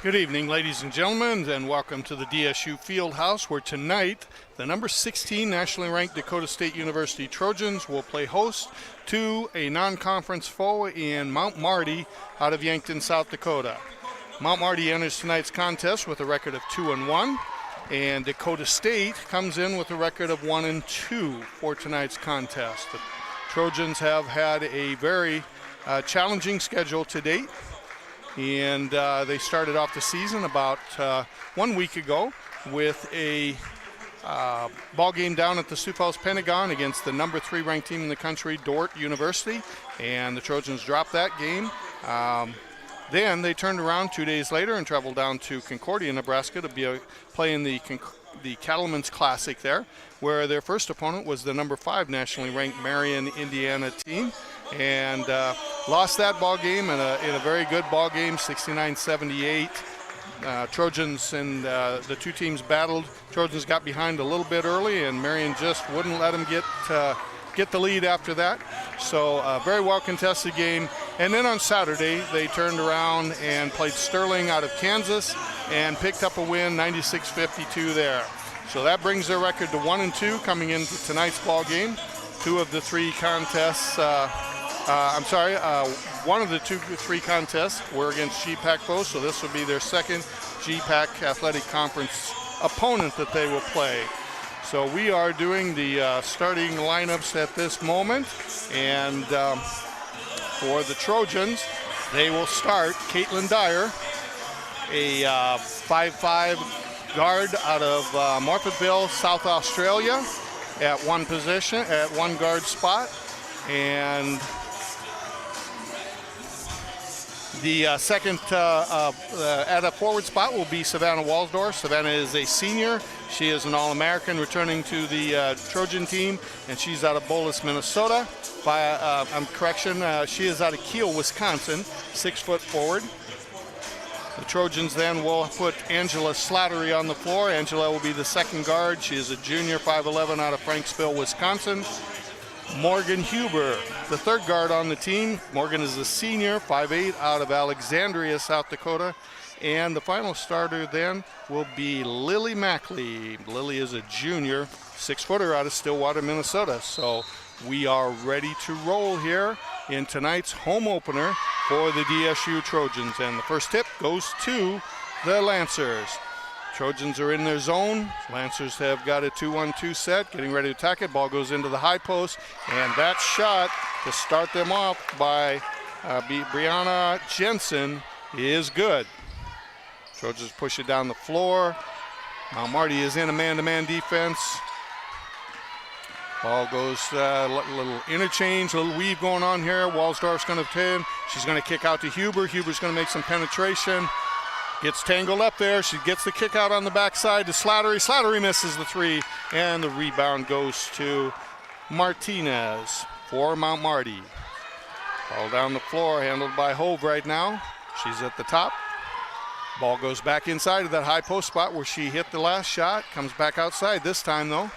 Good evening, ladies and gentlemen, and welcome to the DSU Fieldhouse, where tonight the number 16 nationally ranked Dakota State University Trojans will play host to a non-conference foe in Mount Marty out of Yankton, South Dakota. Mount Marty enters tonight's contest with a record of 2-1, and Dakota State comes in with a record of 1-2 for tonight's contest. The Trojans have had a very challenging schedule to date. And they started off the season about 1 week ago with a ball game down at the Sioux Falls Pentagon against the number 3 ranked team in the country, Dordt University, and the Trojans dropped that game. Then they turned around 2 days later and traveled down to Concordia, Nebraska to be playing the Cattlemen's Classic there, where their first opponent was the number 5 nationally ranked Marion, Indiana team, and lost that ball game in a very good ball game, 69-78. Trojans and the two teams battled. Trojans got behind a little bit early, and Marion just wouldn't let them get the lead after that. So a very well contested game. And then on Saturday, they turned around and played Sterling out of Kansas and picked up a win, 96-52 there. So that brings their record to 1-2 coming into tonight's ball game. One of the three contests were against GPAC foes, so this will be their second GPAC Athletic Conference opponent that they will play. So we are doing the starting lineups at this moment, and for the Trojans, they will start Caitlin Dyer, a 5'5" guard out of Morphettville, South Australia, at one guard spot, and the second at a forward spot will be Savannah Walsdorf. Savannah is a senior. She is an All-American returning to the Trojan team, and she's out of Bolus, Minnesota. She is out of Kiel, Wisconsin, 6-foot forward. The Trojans then will put Angela Slattery on the floor. Angela will be the second guard. She is a junior, 5'11", out of Franksville, Wisconsin. Morgan Huber, the third guard on the team. Morgan is a senior, 5'8", out of Alexandria, South Dakota. And the final starter then will be Lily Mackley. Lily is a junior, 6-footer out of Stillwater, Minnesota. So we are ready to roll here in tonight's home opener for the DSU Trojans. And the first tip goes to the Lancers. Trojans are in their zone. Lancers have got a 2-1-2 set, getting ready to attack it. Ball goes into the high post, and that shot to start them off by Brianna Jensen is good. Trojans push it down the floor. Now Marty is in a man-to-man defense. Ball goes a little interchange, a little weave going on here. Walsdorf's going to pin. She's going to kick out to Huber. Huber's going to make some penetration. Gets tangled up there. She gets the kick out on the backside to Slattery. Slattery misses the three, and the rebound goes to Martinez for Mount Marty. Ball down the floor, handled by Hove right now. She's at the top. Ball goes back inside of that high post spot where she hit the last shot. Comes back outside this time, though.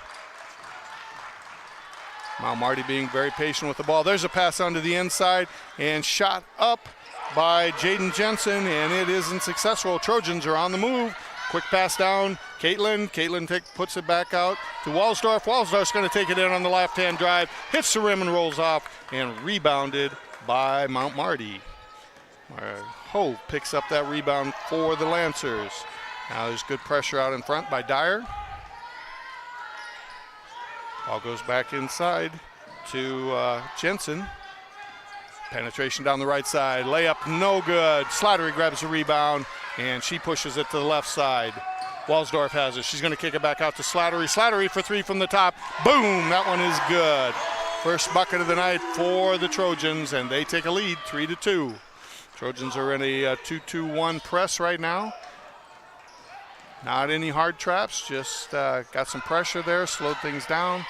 Mount Marty being very patient with the ball. There's a pass onto the inside, and shot up by Jaden Jensen, and it isn't successful. Trojans are on the move. Quick pass down. Caitlin puts it back out to Walsdorf. Walsdorf's going to take it in on the left-hand drive, hits the rim and rolls off, and rebounded by Mount Marty. Hove picks up that rebound for the Lancers. Now there's good pressure out in front by Dyer. Ball goes back inside to Jensen. Penetration down the right side. Layup no good. Slattery grabs the rebound, and she pushes it to the left side. Walsdorf has it. She's going to kick it back out to Slattery. Slattery for three from the top. Boom! That one is good. First bucket of the night for the Trojans, and they take a lead, 3-2. Trojans are in a 2-2-1 press right now. Not any hard traps, just got some pressure there, slowed things down.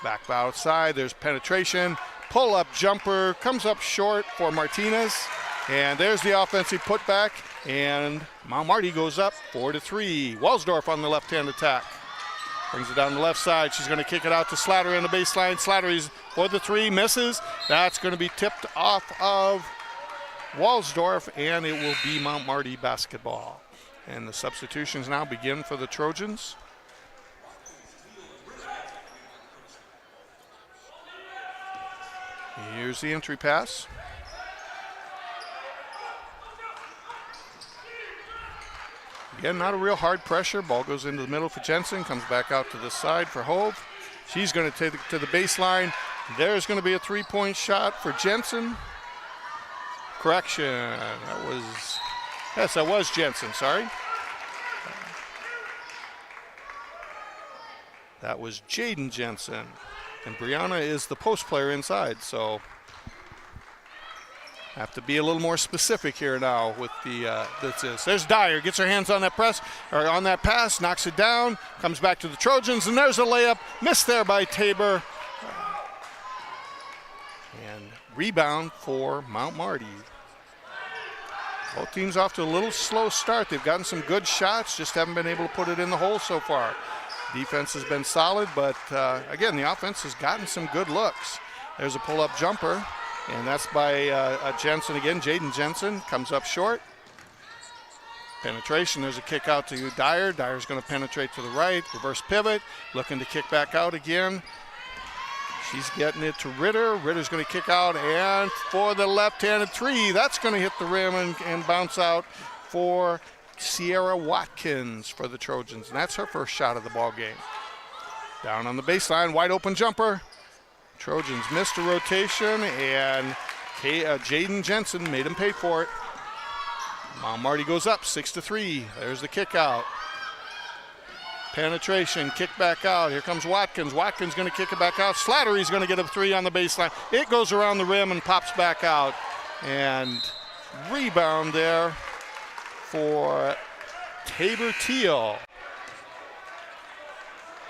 Back outside, there's penetration. Pull-up jumper comes up short for Martinez. And there's the offensive putback, and Mount Marty goes up 4-3. Walsdorf on the left-hand attack. Brings it down the left side. She's going to kick it out to Slattery on the baseline. Slattery's for the three, misses. That's going to be tipped off of Walsdorf, and it will be Mount Marty basketball. And the substitutions now begin for the Trojans. Here's the entry pass. Again, not a real hard pressure. Ball goes into the middle for Jensen, comes back out to the side for Hove. She's going to take it to the baseline. There's going to be a three-point shot for Jensen. Correction, that was Jensen, sorry. That was Jaden Jensen. And Brianna is the post player inside, so have to be a little more specific here now with the There's Dyer, gets her hands on that press, or on that pass, knocks it down, comes back to the Trojans, and there's a layup, missed there by Tabor. And rebound for Mount Marty. Both teams off to a little slow start. They've gotten some good shots, just haven't been able to put it in the hole so far. Defense has been solid, but again, the offense has gotten some good looks. There's a pull-up jumper, and that's by Jensen again. Jaden Jensen comes up short. Penetration, there's a kick out to Dyer. Dyer's going to penetrate to the right, reverse pivot, looking to kick back out again. She's getting it to Ritter. Ritter's going to kick out, and for the left-handed three, that's going to hit the rim and bounce out for Sierra Watkins for the Trojans, and that's her first shot of the ball game. Down on the baseline, wide open jumper. Trojans missed a rotation, and Jaden Jensen made him pay for it. Mount Marty goes up 6-3. There's the kick out. Penetration, kick back out. Here comes Watkins. Watkins going to kick it back out. Slattery's going to get a three on the baseline. It goes around the rim and pops back out. And rebound there for Tabor Teal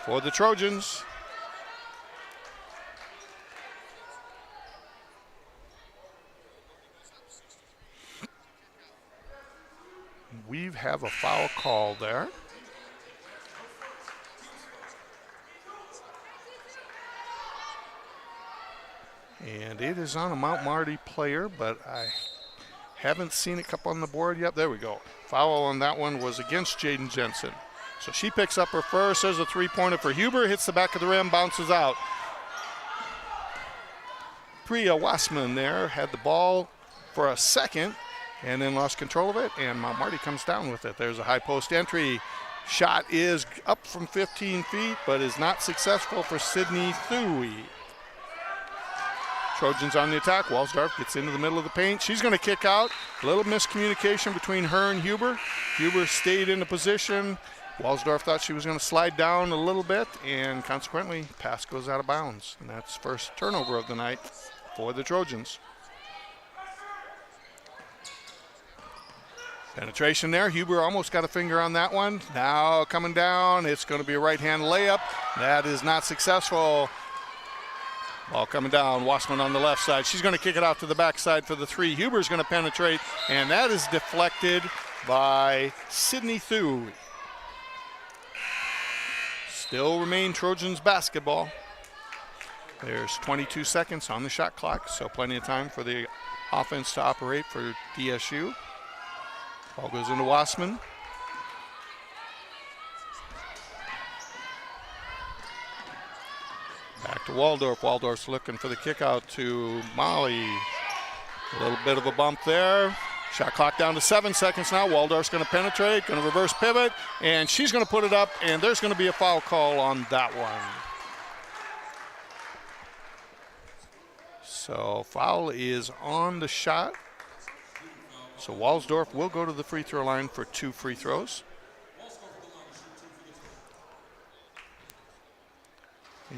for the Trojans. We have a foul call there. And it is on a Mount Marty player, but I haven't seen it up on the board yet. There we go. Foul on that one was against Jaden Jensen. So she picks up her first. There's a three-pointer for Huber. Hits the back of the rim, bounces out. Priya Wassman there had the ball for a second and then lost control of it, and Mount Marty comes down with it. There's a high post entry. Shot is up from 15 feet, but is not successful for Sydney Thuy. Trojans on the attack. Walsdorf gets into the middle of the paint. She's going to kick out. A little miscommunication between her and Huber. Huber stayed in the position. Walsdorf thought she was going to slide down a little bit, and consequently, pass goes out of bounds. And that's first turnover of the night for the Trojans. Penetration there. Huber almost got a finger on that one. Now coming down. It's going to be a right-hand layup. That is not successful. Ball coming down, Wassman on the left side. She's going to kick it out to the backside for the three. Huber's going to penetrate, and that is deflected by Sydney Thuy. Still remain Trojans basketball. There's 22 seconds on the shot clock, so plenty of time for the offense to operate for DSU. Ball goes into Wassman. Back to Waldorf. Waldorf's looking for the kick out to Molly. A little bit of a bump there. Shot clock down to 7 seconds now. Waldorf's going to penetrate, going to reverse pivot, and she's going to put it up, and there's going to be a foul call on that one. So foul is on the shot. So Walsdorf will go to the free throw line for 2 free throws.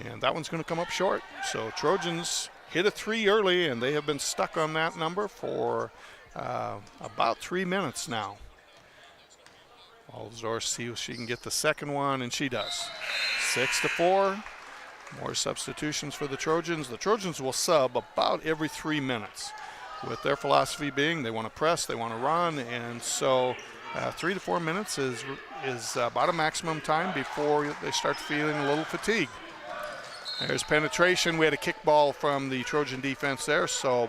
And that one's going to come up short. So Trojans hit a 3 early, and they have been stuck on that number for about 3 minutes now. Walsdorf see if she can get the second one, and she does. 6-4. More substitutions for the Trojans. The Trojans will sub about every 3 minutes, with their philosophy being they want to press, they want to run, and so 3 to 4 minutes is about a maximum time before they start feeling a little fatigue. There's penetration. We had a kickball from the Trojan defense there, so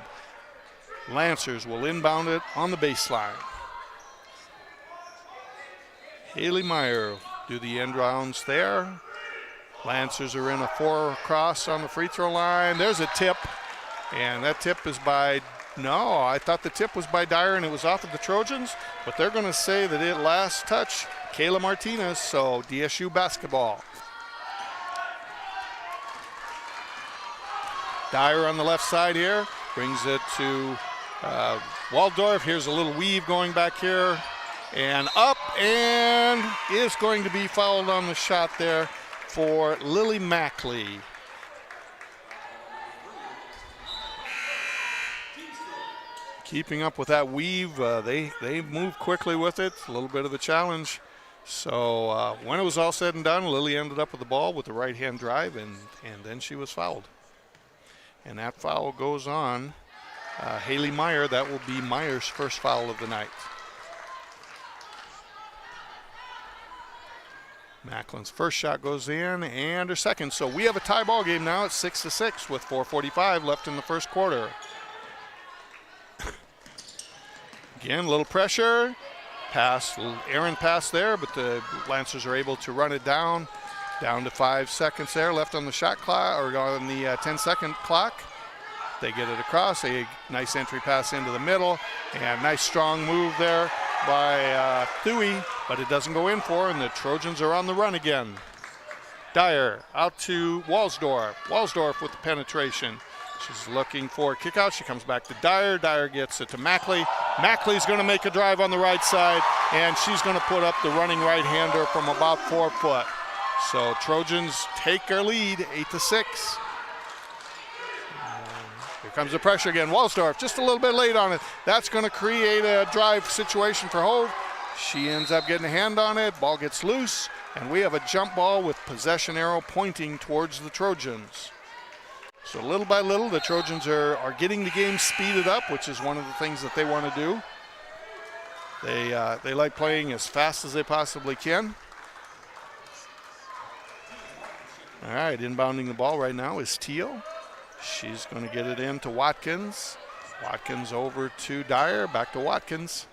Lancers will inbound it on the baseline. Haley Meyer do the end rounds there. Lancers are in a 4 cross on the free throw line. There's a tip, and that tip is by, no, I thought the tip was by Dyer and it was off of the Trojans, but they're going to say that it last touch Kayla Martinez, so DSU basketball. Dyer on the left side here, brings it to Waldorf. Here's a little weave going back here, and up, and is going to be fouled on the shot there for Lily Mackley. Keeping up with that weave, they move quickly with it, a little bit of a challenge. So when it was all said and done, Lily ended up with the ball with the right-hand drive, and then she was fouled. And that foul goes on Haley Meyer. That will be Meyer's first foul of the night. Macklin's first shot goes in, and her second. So we have a tie ball game now at 6-6 with 4:45 left in the first quarter. Again, a little pressure. Pass, little errant pass there, but the Lancers are able to run it down to 5 seconds there left on the shot clock, or on the 10-second clock. They get it across, a nice entry pass into the middle, and nice strong move there by Thuy, but it doesn't go in for her, and the Trojans are on the run again. Dyer out to Walsdorf. Walsdorf with the penetration. She's looking for a kick out. She comes back to Dyer. Dyer gets it to Mackley. Mackley's going to make a drive on the right side, and she's going to put up the running right-hander from about 4 foot. So Trojans take their lead, 8-6. Here comes the pressure again. Walsdorf just a little bit late on it. That's going to create a drive situation for Hove. She ends up getting a hand on it. Ball gets loose, and we have a jump ball with possession arrow pointing towards the Trojans. So little by little, the Trojans are getting the game speeded up, which is one of the things that they want to do. They like playing as fast as they possibly can. All right, inbounding the ball right now is Teal. She's going to get it in to Watkins. Watkins over to Dyer, back to Watkins,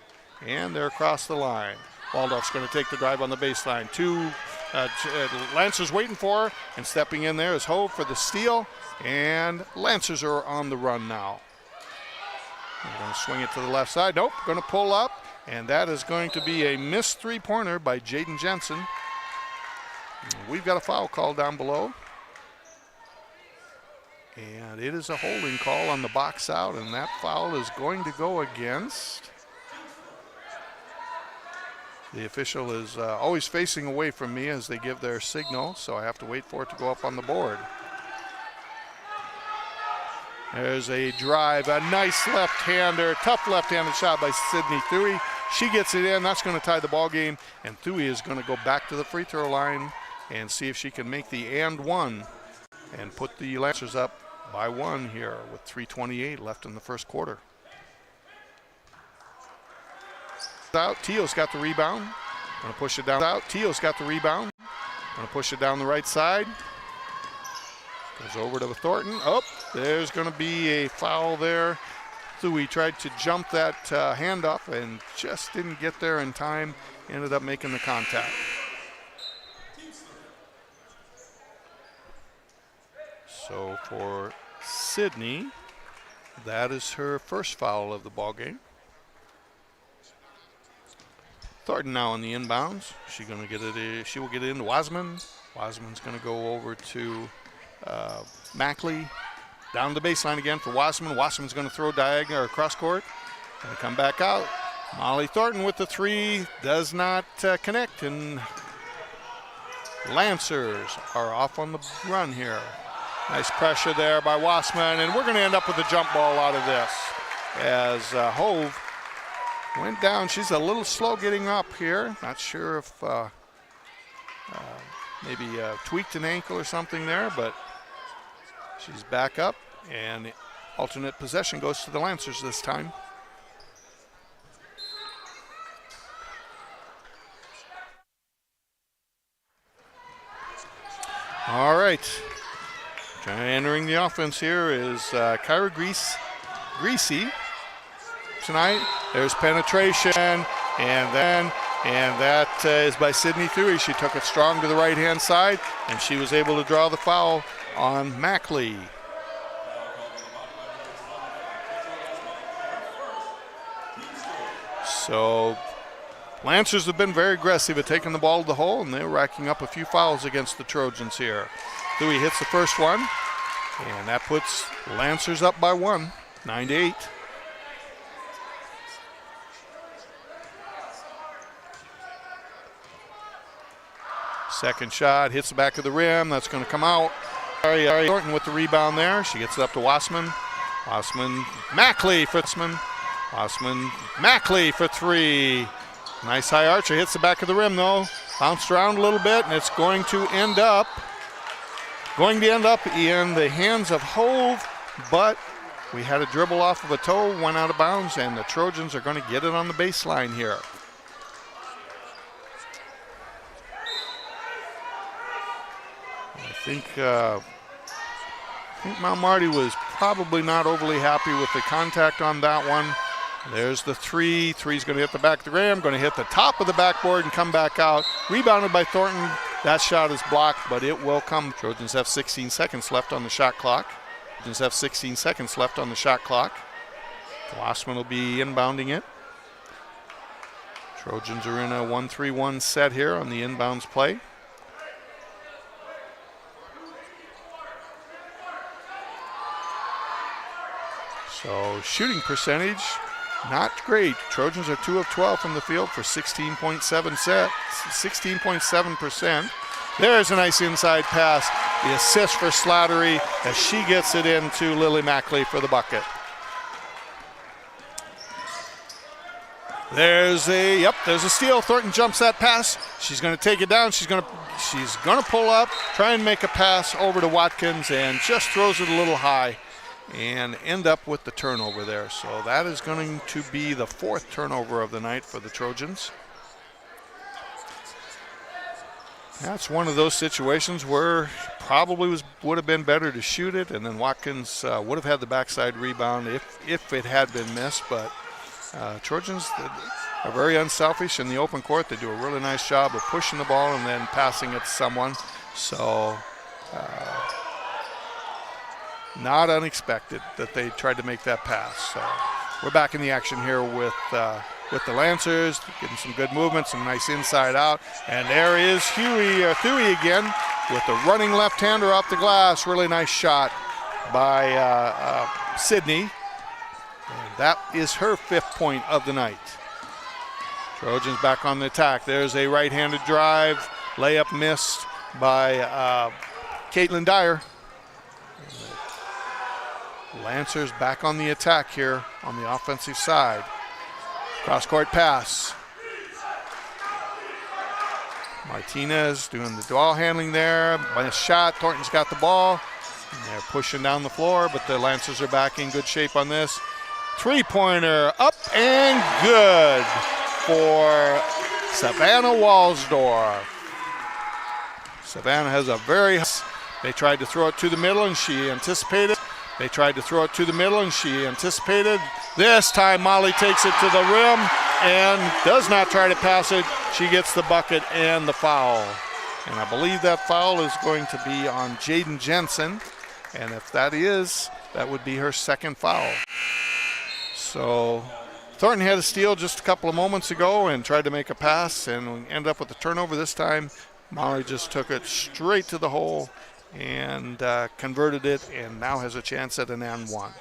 and they're across the line. Waldorf's going to take the drive on the baseline. Lancers waiting for her, and stepping in there is Hove for the steal, and Lancers are on the run now. They're going to swing it to the left side. Nope, going to pull up, and that is going to be a missed three-pointer by Jaden Jensen. We've got a foul call down below. And it is a holding call on the box out, and that foul is going to go against. The official is always facing away from me as they give their signal, so I have to wait for it to go up on the board. There's a drive, a nice left-hander, tough left-handed shot by Sydney Thuy. She gets it in, that's going to tie the ball game, and Thuy is going to go back to the free throw line and see if she can make the and one and put the Lancers up by 1 here with 3:28 left in the first quarter. Out, Teal's got the rebound. Gonna push it down. Out, Teal's got the rebound. Gonna push it down the right side. Goes over to Thornton. Oh, there's gonna be a foul there. Thuy tried to jump that handoff and just didn't get there in time. Ended up making the contact. So for Sydney, that is her first foul of the ball game. Thornton now on the inbounds. She will get it into Wasman. Wasman's going to go over to Mackley. Down the baseline again for Wasman. Wasman's going to throw diagonal or cross court. Going to come back out. Molly Thornton with the three does not connect, and Lancers are off on the run here. Nice pressure there by Wasman, and we're going to end up with a jump ball out of this as Hove went down. She's a little slow getting up here. Not sure if maybe tweaked an ankle or something there, but she's back up, and alternate possession goes to the Lancers this time. All right. Entering the offense here is Kyra Greasy. tonight. There's penetration, and that is by Sydney Thuy. She took it strong to the right-hand side, and she was able to draw the foul on Mackley. So Lancers have been very aggressive at taking the ball to the hole, and they're racking up a few fouls against the Trojans here. Thuy hits the first one, and that puts Lancers up by 1, 9-8. Second shot hits the back of the rim. That's going to come out. Thornton with the rebound there. She gets it up to Wassman. Mackley Mackley for three. Nice high archer. Hits the back of the rim though. Bounced around a little bit, and it's going to end up in the hands of Hove, but we had a dribble off of a toe, went out of bounds, and the Trojans are going to get it on the baseline here. I think Mount Marty was probably not overly happy with the contact on that one. There's the three. Three's going to hit the back of the rim, going to hit the top of the backboard and come back out. Rebounded by Thornton. That shot is blocked, but it will come. Trojans have 16 seconds left on the shot clock. Wassman will be inbounding it. Trojans are in a 1-3-1 set here on the inbounds play. So shooting percentage, not great. Trojans are 2 of 12 from the field for 16.7%. There's a nice inside pass. The assist for Slattery as she gets it into Lily Mackley for the bucket. There's a steal. Thornton jumps that pass. She's going to take it down. She's going to pull up, try and make a pass over to Watkins, and just throws it a little high and end up with the turnover there. So that is going to be the 4th turnover of the night for the Trojans. That's one of those situations where probably would have been better to shoot it, and then Watkins would have had the backside rebound if it had been missed. But Trojans are very unselfish in the open court. They do a really nice job of pushing the ball and then passing it to someone. So not unexpected that they tried to make that pass. So we're back in the action here with the Lancers, getting some good movement, some nice inside out. And there is Thuy again with the running left-hander off the glass. Really nice shot by Sydney. And that is her 5th point of the night. Trojans back on the attack. There's a right-handed drive. Layup missed by Caitlin Dyer. Lancers back on the attack here on the offensive side. Cross-court pass. Martinez doing the ball handling there. By a shot, Thornton's got the ball. And they're pushing down the floor, but the Lancers are back in good shape on this. Three-pointer up and good for Savannah Walsdorf. Savannah has a very... They tried to throw it to the middle, and she anticipated. This time Molly takes it to the rim and does not try to pass it. She gets the bucket and the foul. And I believe that foul is going to be on Jaden Jensen. And if that is, that would be her 2nd foul. So Thornton had a steal just a couple of moments ago and tried to make a pass and end up with a turnover this time. Molly just took it straight to the hole and converted it, and now has a chance at an and 1.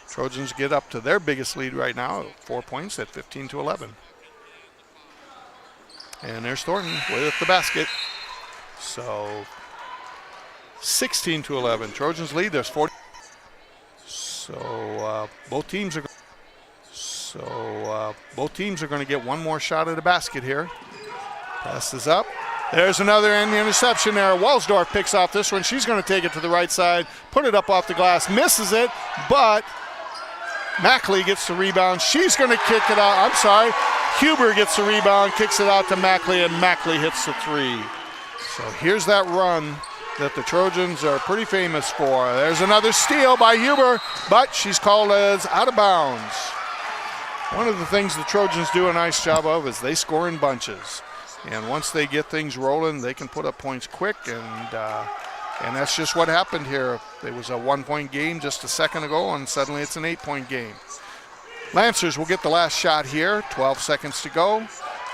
Trojans get up to their biggest lead right now, 4 points at 15-11. And there's Thornton with the basket. So 16-11. Trojans lead. There's 40. So both teams are going to get one more shot at a basket here. Passes up. There's another interception there. Walsdorf picks off this one. She's going to take it to the right side, put it up off the glass, misses it, but Mackley gets the rebound. She's going to kick it out. I'm sorry. Huber gets the rebound, kicks it out to Mackley, and Mackley hits the 3. So here's that run that the Trojans are pretty famous for. There's another steal by Huber, but she's called as out of bounds. One of the things the Trojans do a nice job of is they score in bunches. And once they get things rolling, they can put up points quick, and that's just what happened here. It was a 1-point game just a second ago, and suddenly it's an 8-point game. Lancers will get the last shot here, 12 seconds to go.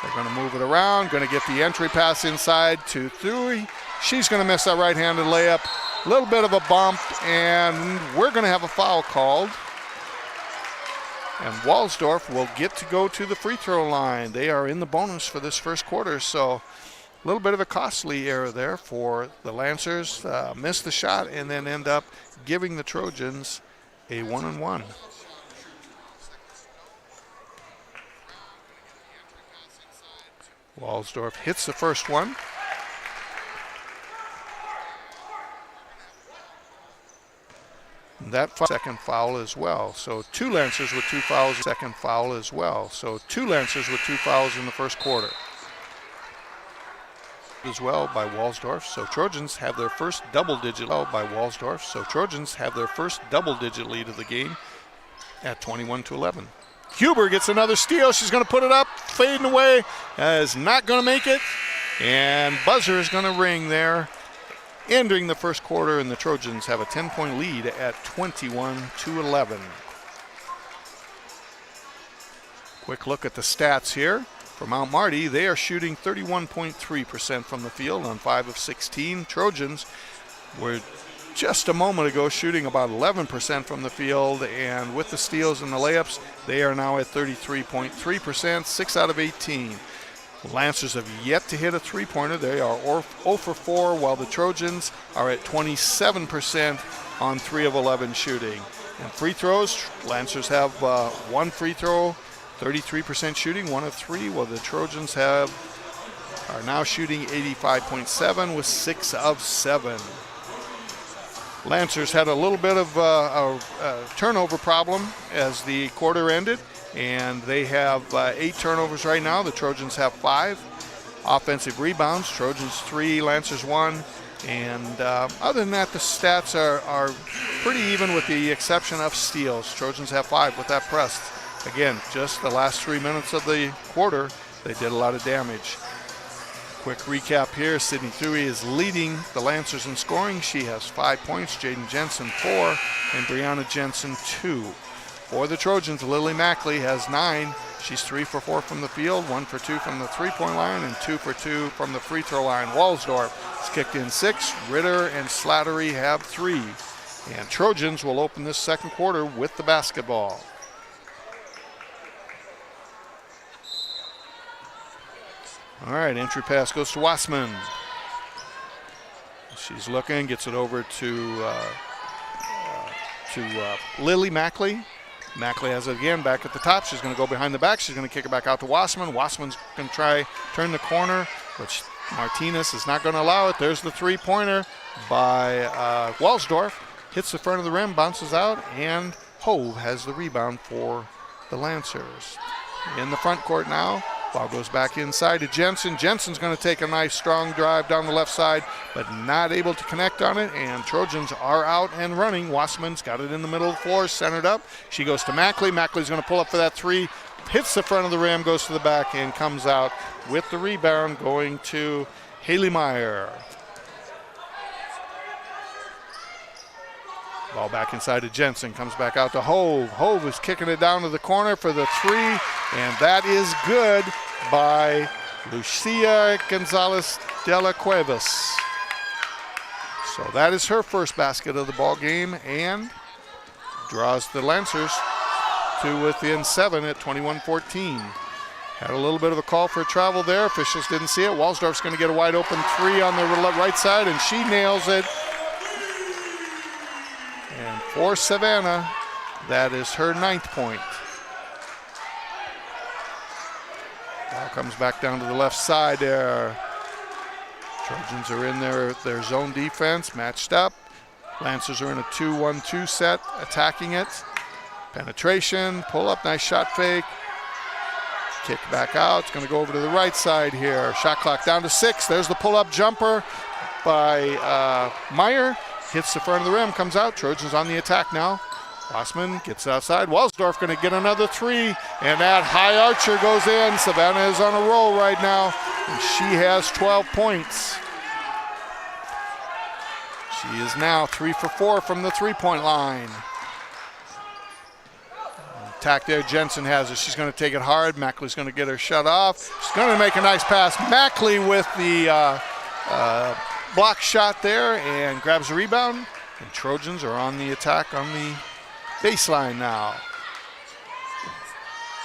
They're going to move it around, going to get the entry pass inside to Thuy. She's going to miss that right-handed layup. A little bit of a bump, and we're going to have a foul called. And Walsdorf will get to go to the free throw line. They are in the bonus for this first quarter, so a little bit of a costly error there for the Lancers. Missed the shot and then end up giving the Trojans a 1-and-1. Walsdorf hits the first one. That second foul as well. So 2 Lancers with 2 fouls, second foul as well. So 2 Lancers with 2 fouls in the first quarter. As well by Walsdorf. So Trojans have their first double-digit by Walsdorf. So Trojans have their first double-digit lead of the game at 21-11. Huber gets another steal. She's going to put it up, fading away. Is not going to make it. And buzzer is going to ring there. Entering the first quarter, and the Trojans have a 10-point lead at 21-11. Quick look at the stats here. For Mount Marty, they are shooting 31.3% from the field on 5 of 16. Trojans were just a moment ago shooting about 11% from the field, and with the steals and the layups, they are now at 33.3%, 6 out of 18. Lancers have yet to hit a three-pointer. They are 0 for 4, while the Trojans are at 27% on 3 of 11 shooting. And free throws, Lancers have 1 free throw, 33% shooting, 1 of 3, while the Trojans are now shooting 85.7 with 6 of 7. Lancers had a little bit of a turnover problem as the quarter ended, and they have 8 turnovers right now. The Trojans have 5. Offensive rebounds, Trojans 3, Lancers 1. And other than that, the stats are pretty even with the exception of steals. Trojans have 5 with that press. Again, just the last 3 minutes of the quarter, they did a lot of damage. Quick recap here. Sydney Thuy is leading the Lancers in scoring. She has 5 points. Jaden Jensen 4, and Brianna Jensen 2. For the Trojans, Lily Mackley has 9. She's 3 for 4 from the field, 1 for 2 from the three-point line, and 2 for 2 from the free throw line. Walsdorf has kicked in 6. Ritter and Slattery have 3. And Trojans will open this second quarter with the basketball. All right, entry pass goes to Wassman. She's looking, gets it over to Lily Mackley. Mackley has it again back at the top. She's going to go behind the back. She's going to kick it back out to Wassman. Wassman's going to try turn the corner, but Martinez is not going to allow it. There's the three-pointer by Walsdorf. Hits the front of the rim, bounces out, and Hove has the rebound for the Lancers. In the front court now. Ball goes back inside to Jensen. Jensen's going to take a nice strong drive down the left side, but not able to connect on it, and Trojans are out and running. Wassman's got it in the middle of the floor, centered up. She goes to Mackley. Mackley's going to pull up for that 3, hits the front of the rim, goes to the back, and comes out with the rebound going to Haley Meyer. Ball back inside to Jensen, comes back out to Hove. Hove is kicking it down to the corner for the 3, and that is good by Lucia Gonzalez de la Cuevas. So that is her first basket of the ball game and draws the Lancers to within 7 at 21-14. Had a little bit of a call for travel there. Officials didn't see it. Walsdorf's going to get a wide open 3 on the right side, and she nails it. And for Savannah, that is her 9th point. Ball comes back down to the left side there. Trojans are in their zone defense, matched up. Lancers are in a 2-1-2 set, attacking it. Penetration, pull up, nice shot fake. Kick back out, it's going to go over to the right side here. Shot clock down to 6. There's the pull-up jumper by Meyer. Hits the front of the rim, comes out. Trojans on the attack now. Rossman gets outside. Walsdorf going to get another three, and that high archer goes in. Savannah is on a roll right now, and she has 12 points. She is now 3 for 4 from the three-point line. Attack there, Jensen has it. She's going to take it hard. Mackley's going to get her shut off. She's going to make a nice pass. Mackley with the block shot there and grabs the rebound. And Trojans are on the attack on the baseline now.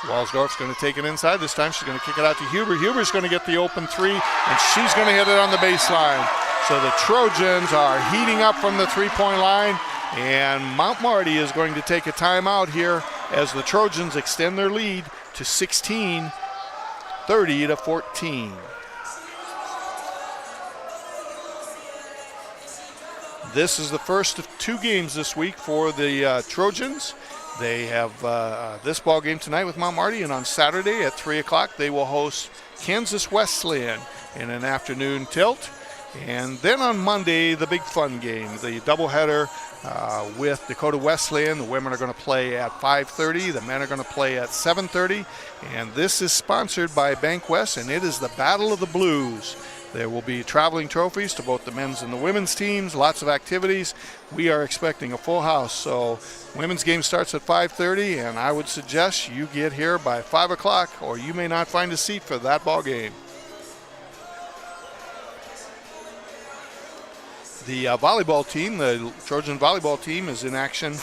Walsdorf's going to take it inside. This time she's going to kick it out to Huber. Huber's going to get the open three, and she's going to hit it on the baseline. So the Trojans are heating up from the three-point line, and Mount Marty is going to take a timeout here as the Trojans extend their lead to 16, 30-14. This is the first of 2 games this week for the Trojans. They have this ball game tonight with Mount Marty, and on Saturday at 3 o'clock they will host Kansas Wesleyan in an afternoon tilt. And then on Monday, the big fun game, the doubleheader with Dakota Wesleyan. The women are going to play at 5:30. The men are going to play at 7:30. And this is sponsored by Bank West, and it is the Battle of the Blues. There will be traveling trophies to both the men's and the women's teams, lots of activities. We are expecting a full house. So women's game starts at 5:30, and I would suggest you get here by 5 o'clock, or you may not find a seat for that ball game. The volleyball team, the Trojan volleyball team, is in action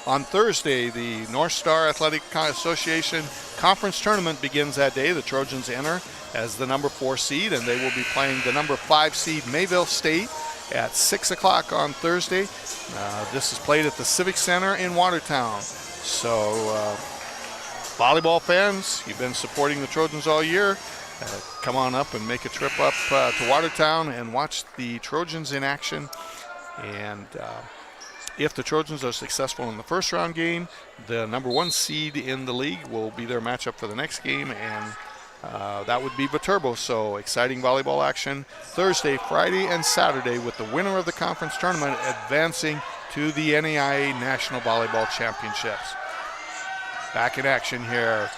on Thursday. The North Star Athletic Association conference tournament begins that day. The Trojans enter as the number 4 seed, and they will be playing the number 5 seed Mayville State at 6 o'clock on Thursday. This is played at the Civic Center in Watertown. So volleyball fans, you've been supporting the Trojans all year. Come on up and make a trip up to Watertown and watch the Trojans in action. And if the Trojans are successful in the first round game, the number 1 seed in the league will be their matchup for the next game, and that would be Viterbo. So exciting volleyball action Thursday, Friday, and Saturday, with the winner of the conference tournament advancing to the NAIA National Volleyball Championships. Back in action here.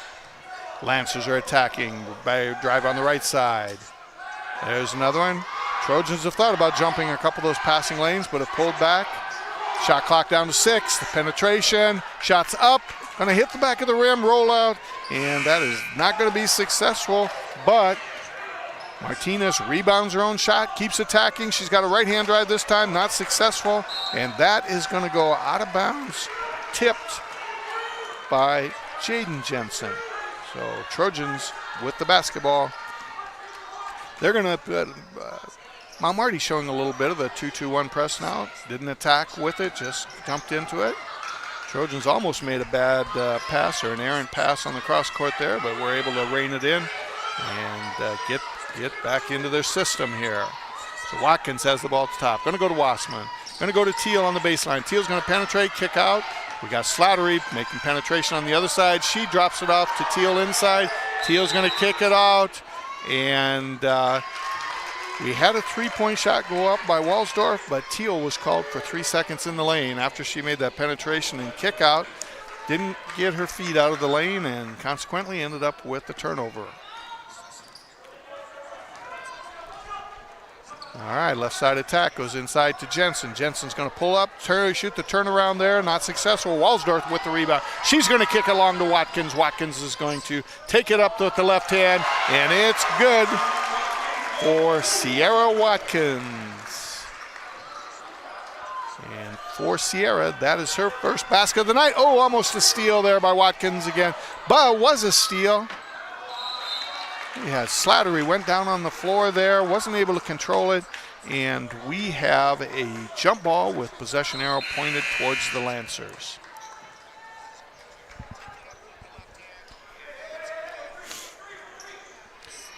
Lancers are attacking. Drive on the right side. There's another one. Trojans have thought about jumping a couple of those passing lanes, but have pulled back. Shot clock down to 6. The penetration. Shots up. Going to hit the back of the rim. Roll out. And that is not going to be successful. But Martinez rebounds her own shot. Keeps attacking. She's got a right-hand drive this time. Not successful. And that is going to go out of bounds. Tipped by Jaden Jensen. So Trojans with the basketball. They're going to, Mount Marty showing a little bit of a 2-2-1 press now. Didn't attack with it, just jumped into it. Trojans almost made a bad pass, or an errant pass on the cross court there, but were able to rein it in and get back into their system here. So Watkins has the ball at the top. Going to go to Wassman. Going to go to Teal on the baseline. Teal's going to penetrate, kick out. We got Slattery making penetration on the other side. She drops it off to Teal inside. Teal's going to kick it out. And we had a three-point shot go up by Walsdorf, but Teal was called for 3 seconds in the lane after she made that penetration and kick out. Didn't get her feet out of the lane and consequently ended up with the turnover. All right, left side attack goes inside to Jensen. Jensen's going to pull up, shoot the turnaround there, not successful. Walsdorf with the rebound. She's going to kick along to Watkins. Watkins is going to take it up with the left hand, and it's good for Sierra Watkins. And for Sierra, that is her first basket of the night. Oh, almost a steal there by Watkins again, but it was a steal. Yeah, Slattery went down on the floor there, wasn't able to control it, and we have a jump ball with possession arrow pointed towards the Lancers.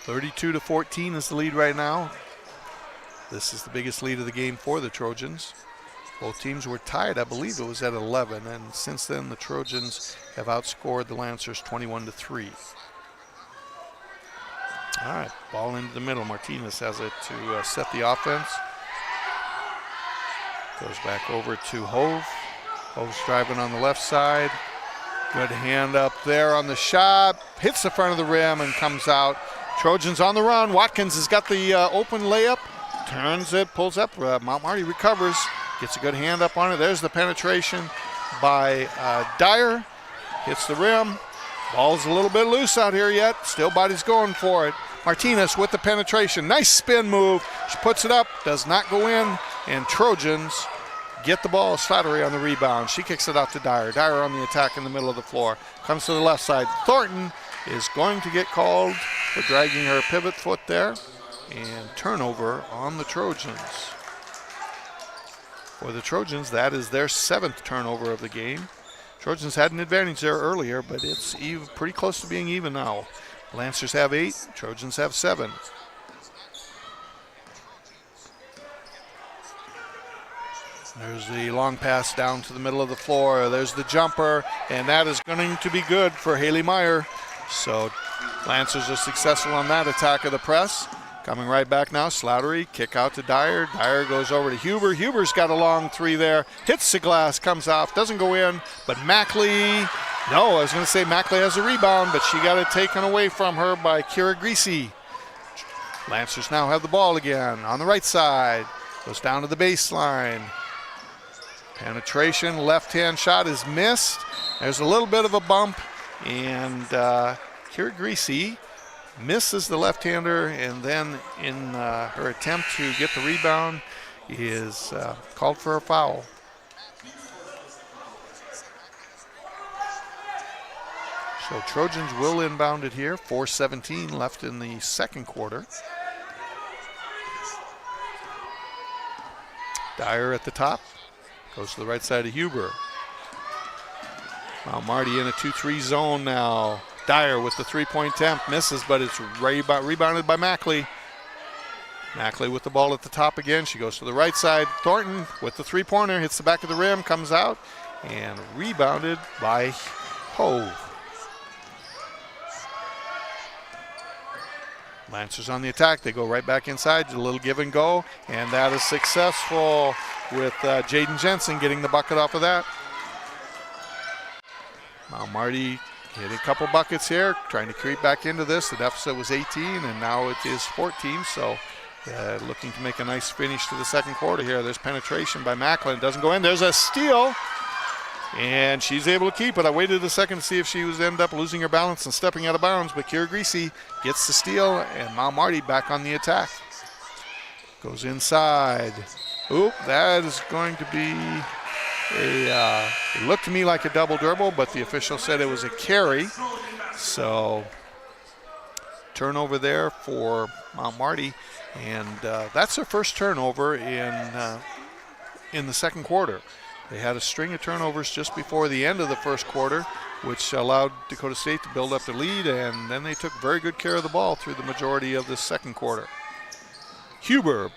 (32-14) is the lead right now. This is the biggest lead of the game for the Trojans. Both teams were tied, I believe it was at 11, and since then the Trojans have outscored the Lancers 21-3. All right, ball into the middle. Martinez has it to set the offense. Goes back over to Hove. Hove's driving on the left side. Good hand up there on the shot. Hits the front of the rim and comes out. Trojans on the run. Watkins has got the open layup. Turns it, pulls up. Mount Marty recovers. Gets a good hand up on it. There's the penetration by Dyer. Hits the rim. Ball's a little bit loose out here yet. Still body's going for it. Martinez with the penetration. Nice spin move. She puts it up. Does not go in. And Trojans get the ball. Slattery on the rebound. She kicks it out to Dyer. Dyer on the attack in the middle of the floor. Comes to the left side. Thornton is going to get called for dragging her pivot foot there. And turnover on the Trojans. For the Trojans, that is their 7th turnover of the game. Trojans had an advantage there earlier, but it's pretty close to being even now. Lancers have 8, Trojans have 7. There's the long pass down to the middle of the floor. There's the jumper, and that is going to be good for Haley Meyer. So Lancers are successful on that attack of the press. Coming right back now, Slattery, kick out to Dyer. Dyer goes over to Huber. Huber's got a long 3 there. Hits the glass, comes off, doesn't go in. But Mackley, no, I was going to say Mackley has a rebound, but she got it taken away from her by Kira Greasy. Lancers now have the ball again on the right side. Goes down to the baseline. Penetration, left-hand shot is missed. There's a little bit of a bump, and Kira Greasy misses the left-hander, and then in her attempt to get the rebound is called for a foul. So Trojans will inbound it here. 4:17 left in the second quarter. Dyer at the top. Goes to the right side of Huber. Mount Marty in a 2-3 zone now. Dyer with the 3-point attempt, misses, but it's rebounded by Mackley. Mackley with the ball at the top again. She goes to the right side. Thornton with the 3-pointer, hits the back of the rim, comes out, and rebounded by Hove. Lancers on the attack. They go right back inside, a little give and go, and that is successful with Jaden Jensen getting the bucket off of that. Mount Marty hit a couple buckets here, trying to creep back into this. The deficit was 18, and now it is 14, so looking to make a nice finish to the second quarter here. There's penetration by Macklin. Doesn't go in. There's a steal, and she's able to keep it. I waited a second to see if she was end up losing her balance and stepping out of bounds, but Kira Greasy gets the steal, and Mount Marty back on the attack. Goes inside. Oop, that is going to be it looked to me like a double dribble, but the official said it was a carry. So turnover there for Mount Marty, and that's their first turnover in the second quarter. They had a string of turnovers just before the end of the first quarter, which allowed Dakota State to build up the lead, and then they took very good care of the ball through the majority of the second quarter. Huber,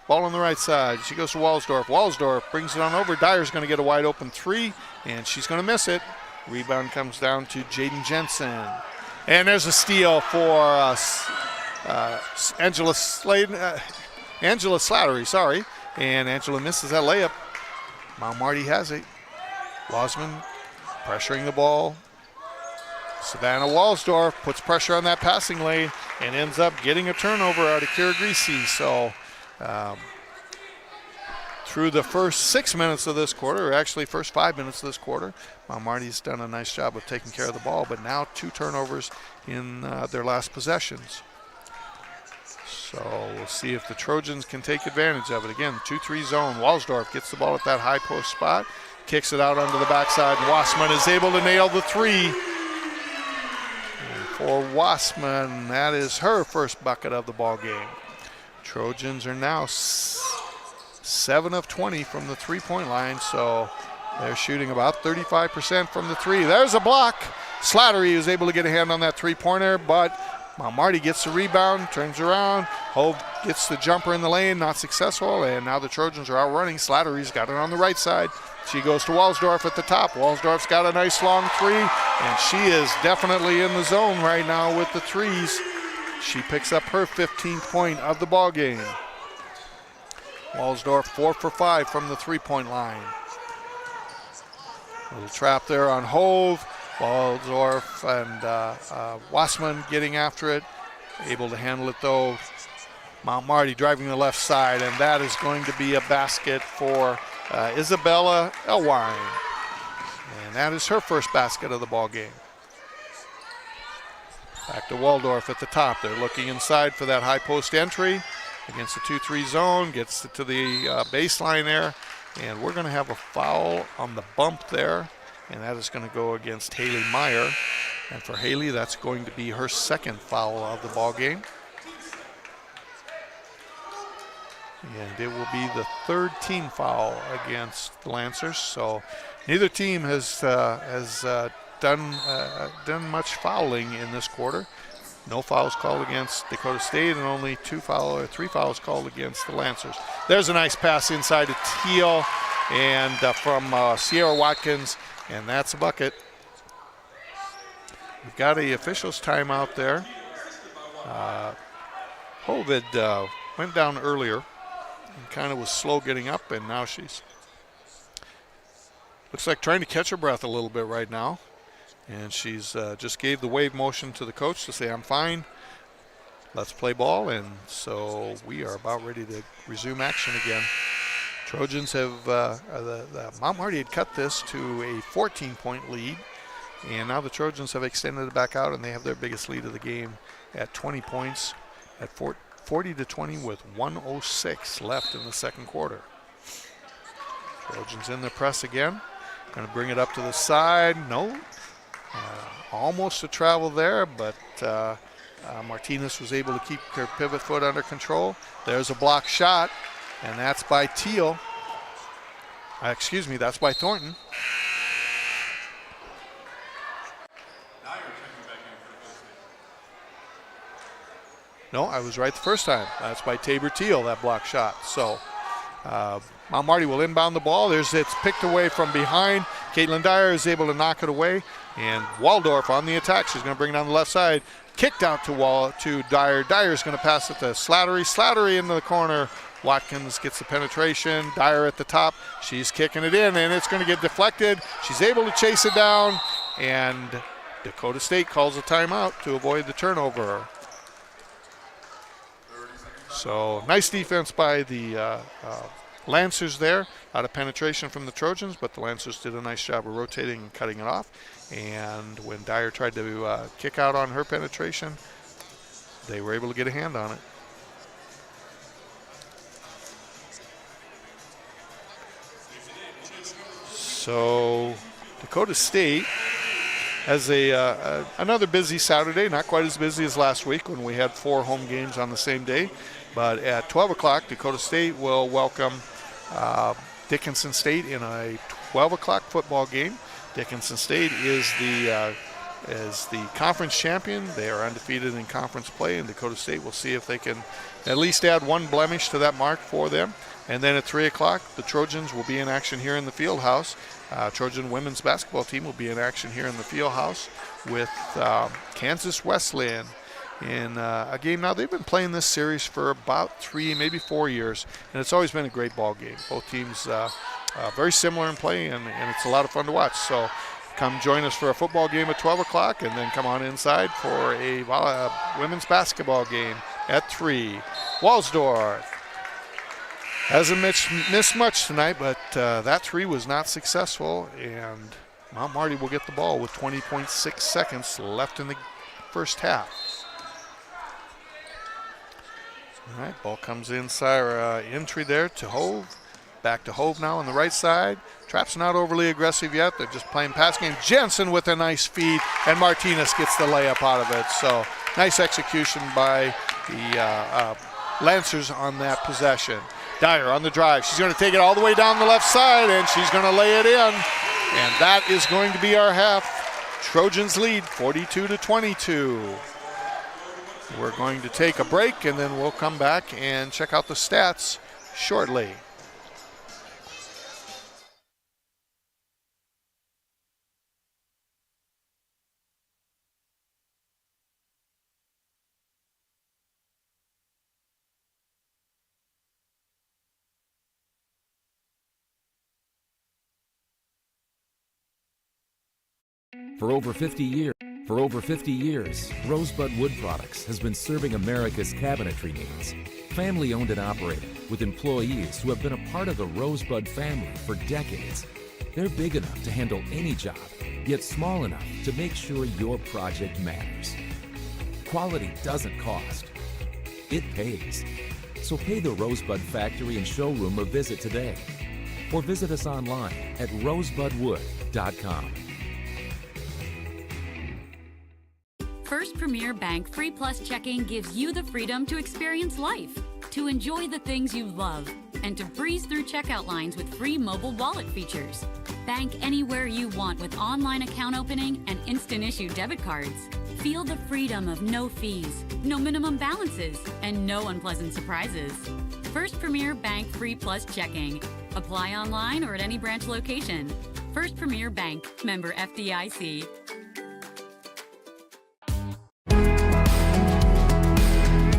ball on the right side. She goes to Walsdorf. Walsdorf brings it on over. Dyer's going to get a wide open 3, and she's going to miss it. Rebound comes down to Jaden Jensen. And there's a steal for Angela Slattery, sorry. And Angela misses that layup. Mount Marty has it. Wasman pressuring the ball. Savannah Walsdorf puts pressure on that passing lane and ends up getting a turnover out of Kira Greasy. So through the first 6 minutes of this quarter, or actually first 5 minutes of this quarter, Mount Marty's done a nice job of taking care of the ball, but now 2 turnovers in their last possessions. So we'll see if the Trojans can take advantage of it. Again, 2-3 zone. Walsdorf gets the ball at that high post spot, kicks it out onto the backside. Wasman is able to nail the 3. And for Wasman, that is her first bucket of the ball game. Trojans are now 7 of 20 from the 3-point line, so they're shooting about 35% from the 3. There's a block. Slattery is able to get a hand on that 3-pointer, but Mount Marty gets the rebound, turns around. Hove gets the jumper in the lane, not successful, and now the Trojans are out running. Slattery's got it on the right side. She goes to Walsdorf at the top. Walsdorf's got a nice long 3, and she is definitely in the zone right now with the 3s. She picks up her 15th point of the ball game. Walsdorf 4 for 5 from the 3-point line. Little trap there on Hove. Waldorf and Wassman getting after it. Able to handle it though. Mount Marty driving the left side, and that is going to be a basket for Isabella Elwine. And that is her first basket of the ball game. Back to Waldorf at the top. They're looking inside for that high post entry against the 2-3 zone. Gets it to the baseline there. And we're going to have a foul on the bump there. And that is going to go against Haley Meyer. And for Haley, that's going to be her second foul of the ball game. And it will be the third team foul against the Lancers. So neither team has done much fouling in this quarter. No fouls called against Dakota State, and only 3 fouls called against the Lancers. There's a nice pass inside to Teal and from Sierra Watkins, and that's a bucket. We've got a officials timeout there. Hovid went down earlier and kind of was slow getting up, and now she's looks like trying to catch her breath a little bit right now. And she's just gave the wave motion to the coach to say, I'm fine, let's play ball. And so we are about ready to resume action again. Trojans have, the Mount Marty had cut this to a 14-point lead. And now the Trojans have extended it back out, and they have their biggest lead of the game at 20 points at 40-20 with 1:06 left in the second quarter. Trojans in the press again. Going to bring it up to the side. No. Almost a travel there, but Martinez was able to keep her pivot foot under control. There's a block shot, and that's by Teal. Excuse me, that's by Thornton. No, I was right the first time. That's by Tabor Teal, that block shot. So Mount Marty will inbound the ball. It's picked away from behind. Caitlin Dyer is able to knock it away. And Waldorf on the attack. She's going to bring it down the left side. Kicked out to Dyer. Dyer's going to pass it to Slattery. Slattery into the corner. Watkins gets the penetration. Dyer at the top. She's kicking it in, and it's going to get deflected. She's able to chase it down, and Dakota State calls a timeout to avoid the turnover. So nice defense by the Lancers there. Out of penetration from the Trojans, but the Lancers did a nice job of rotating and cutting it off. And when Dyer tried to kick out on her penetration, they were able to get a hand on it. So Dakota State has another busy Saturday, not quite as busy as last week when we had 4 home games on the same day. But at 12 o'clock, Dakota State will welcome Dickinson State in a 12 o'clock football game. Dickinson State is the conference champion. They are undefeated in conference play, and Dakota State will see if they can at least add 1 blemish to that mark for them. And then at 3 o'clock, the Trojans will be in action here in the Fieldhouse. Trojan women's basketball team will be in action here in the Fieldhouse with Kansas Wesleyan in a game. Now, they've been playing this series for about 3, maybe 4 years, and it's always been a great ball game. Both teams very similar in play, and it's a lot of fun to watch. So come join us for a football game at 12 o'clock, and then come on inside for a women's basketball game at 3. Walsdorf hasn't missed much tonight, but that 3 was not successful, and Mount Marty will get the ball with 20.6 seconds left in the first half. All right, ball comes inside, entry there to Hove. Back to Hove now on the right side. Trap's not overly aggressive yet. They're just playing pass game. Jensen with a nice feed, and Martinez gets the layup out of it. So nice execution by the Lancers on that possession. Dyer on the drive. She's going to take it all the way down the left side, and she's going to lay it in. And that is going to be our half. Trojans lead 42-22. We're going to take a break, and then we'll come back and check out the stats shortly. For over 50 years, Rosebud Wood Products has been serving America's cabinetry needs. Family owned and operated, with employees who have been a part of the Rosebud family for decades. They're big enough to handle any job, yet small enough to make sure your project matters. Quality doesn't cost. It pays. So pay the Rosebud Factory and Showroom a visit today. Or visit us online at rosebudwood.com. First Premier Bank Free Plus Checking gives you the freedom to experience life, to enjoy the things you love, and to breeze through checkout lines with free mobile wallet features. Bank anywhere you want with online account opening and instant issue debit cards. Feel the freedom of no fees, no minimum balances, and no unpleasant surprises. First Premier Bank Free Plus Checking. Apply online or at any branch location. First Premier Bank, member FDIC.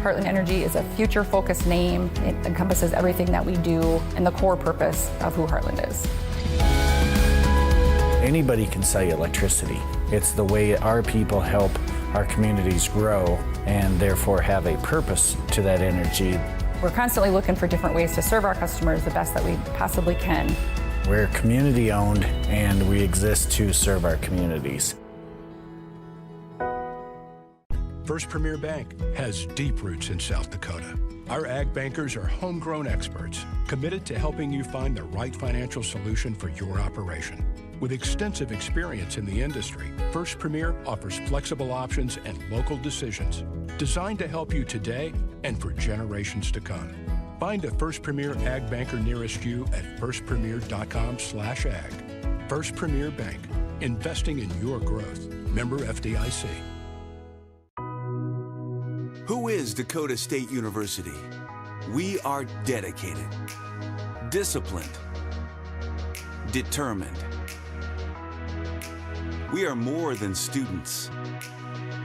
Heartland Energy is a future-focused name. It encompasses everything that we do and the core purpose of who Heartland is. Anybody can sell you electricity. It's the way our people help our communities grow and therefore have a purpose to that energy. We're constantly looking for different ways to serve our customers the best that we possibly can. We're community-owned and we exist to serve our communities. First Premier Bank has deep roots in South Dakota. Our ag bankers are homegrown experts committed to helping you find the right financial solution for your operation. With extensive experience in the industry, First Premier offers flexible options and local decisions designed to help you today and for generations to come. Find a First Premier ag banker nearest you at firstpremier.com/ag. First Premier Bank, investing in your growth. Member FDIC. Who is Dakota State University? We are dedicated, disciplined, determined. We are more than students,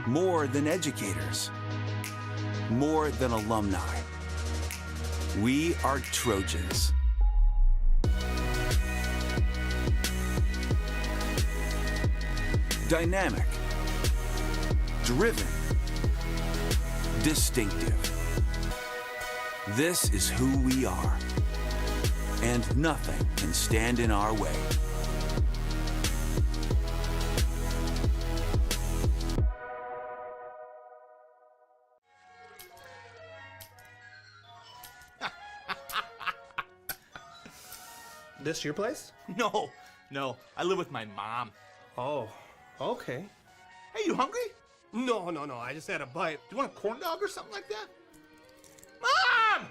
more than educators, more than alumni. We are Trojans. Dynamic, driven, distinctive. This is who we are, and nothing can stand in our way. This your place? No, I live with my mom. Oh, okay. Hey, you hungry? No, I just had a bite. Do you want a corn dog or something like that? Mom!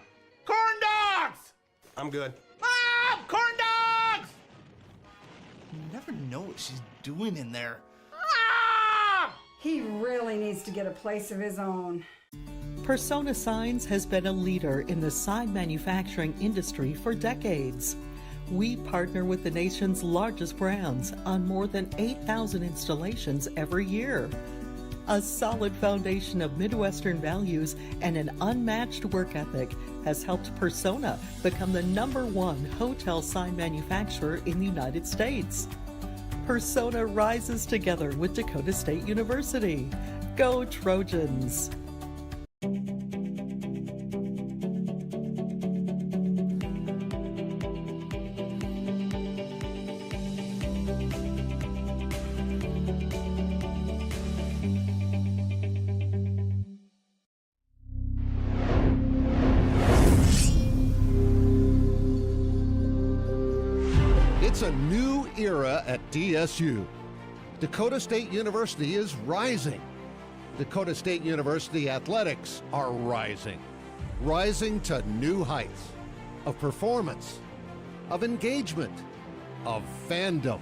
Corn dogs! I'm good. Mom! Corn dogs! You never know what she's doing in there. Mom! He really needs to get a place of his own. Persona Signs has been a leader in the sign manufacturing industry for decades. We partner with the nation's largest brands on more than 8,000 installations every year. A solid foundation of Midwestern values and an unmatched work ethic has helped Persona become the #1 hotel sign manufacturer in the United States. Persona rises together with Dakota State University. Go Trojans! It's a new era at DSU. Dakota State University is rising. Dakota State University athletics are rising to new heights of performance, of engagement, of fandom.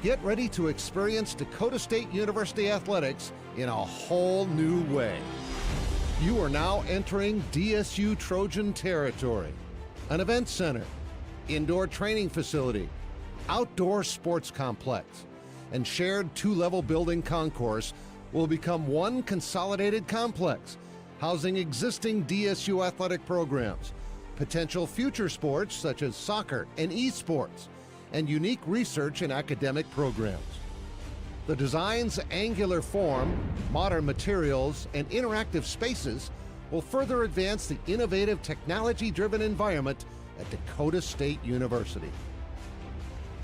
Get ready to experience Dakota State University athletics in a whole new way. You are now entering DSU Trojan territory. An event center, indoor training facility, outdoor sports complex, and shared 2-level building concourse will become one consolidated complex, housing existing DSU athletic programs, potential future sports such as soccer and esports, and unique research and academic programs. The design's angular form, modern materials, and interactive spaces will further advance the innovative, technology-driven environment at Dakota State University.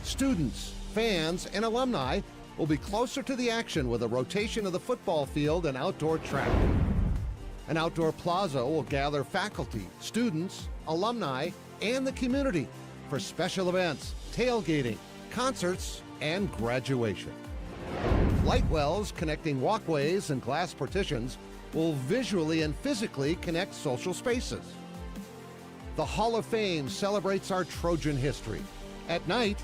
Students, fans, and alumni will be closer to the action with a rotation of the football field and outdoor track. An outdoor plaza will gather faculty, students, alumni, and the community for special events, tailgating, concerts, and graduation. Light wells connecting walkways and glass partitions will visually and physically connect social spaces. The Hall of Fame celebrates our Trojan history. At night,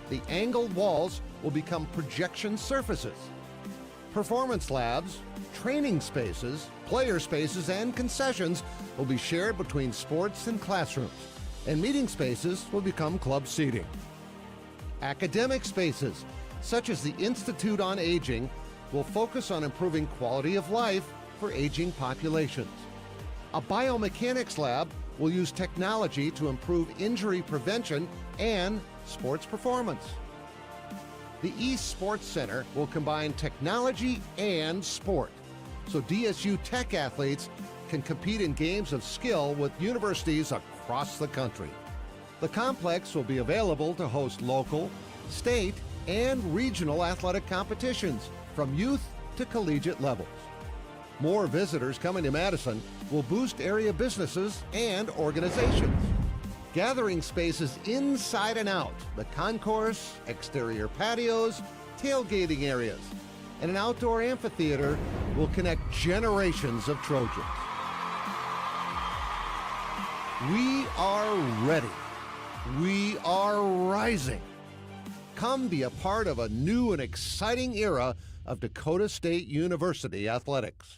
the angled walls will become projection surfaces. Performance labs, training spaces, player spaces, and concessions will be shared between sports and classrooms, and meeting spaces will become club seating. Academic spaces, such as the Institute on Aging, will focus on improving quality of life for aging populations. A biomechanics lab will use technology to improve injury prevention and sports performance. The East Sports Center will combine technology and sport, so DSU Tech athletes can compete in games of skill with universities across the country. The complex will be available to host local, state, and regional athletic competitions from youth to collegiate levels. More visitors coming to Madison will boost area businesses and organizations. Gathering spaces inside and out, the concourse, exterior patios, tailgating areas, and an outdoor amphitheater will connect generations of Trojans. We are ready. We are rising. Come be a part of a new and exciting era of Dakota State University athletics.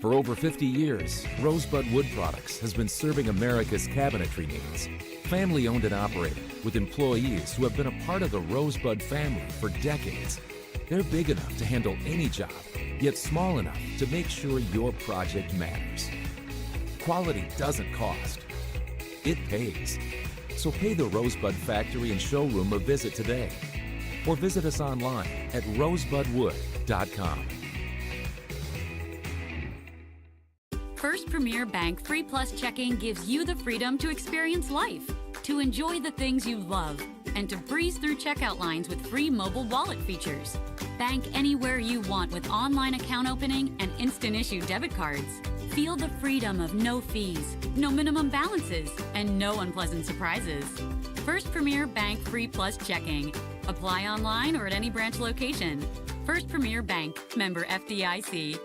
For over 50 years, Rosebud Wood Products has been serving America's cabinetry needs. Family owned and operated, with employees who have been a part of the Rosebud family for decades. They're big enough to handle any job, yet small enough to make sure your project matters. Quality doesn't cost. It pays. So pay the Rosebud Factory and Showroom a visit today. Or visit us online at rosebudwood.com. First Premier Bank Free Plus Checking gives you the freedom to experience life, to enjoy the things you love, and to breeze through checkout lines with free mobile wallet features. Bank anywhere you want with online account opening and instant issue debit cards. Feel the freedom of no fees, no minimum balances, and no unpleasant surprises. First Premier Bank Free Plus Checking. Apply online or at any branch location. First Premier Bank, member FDIC.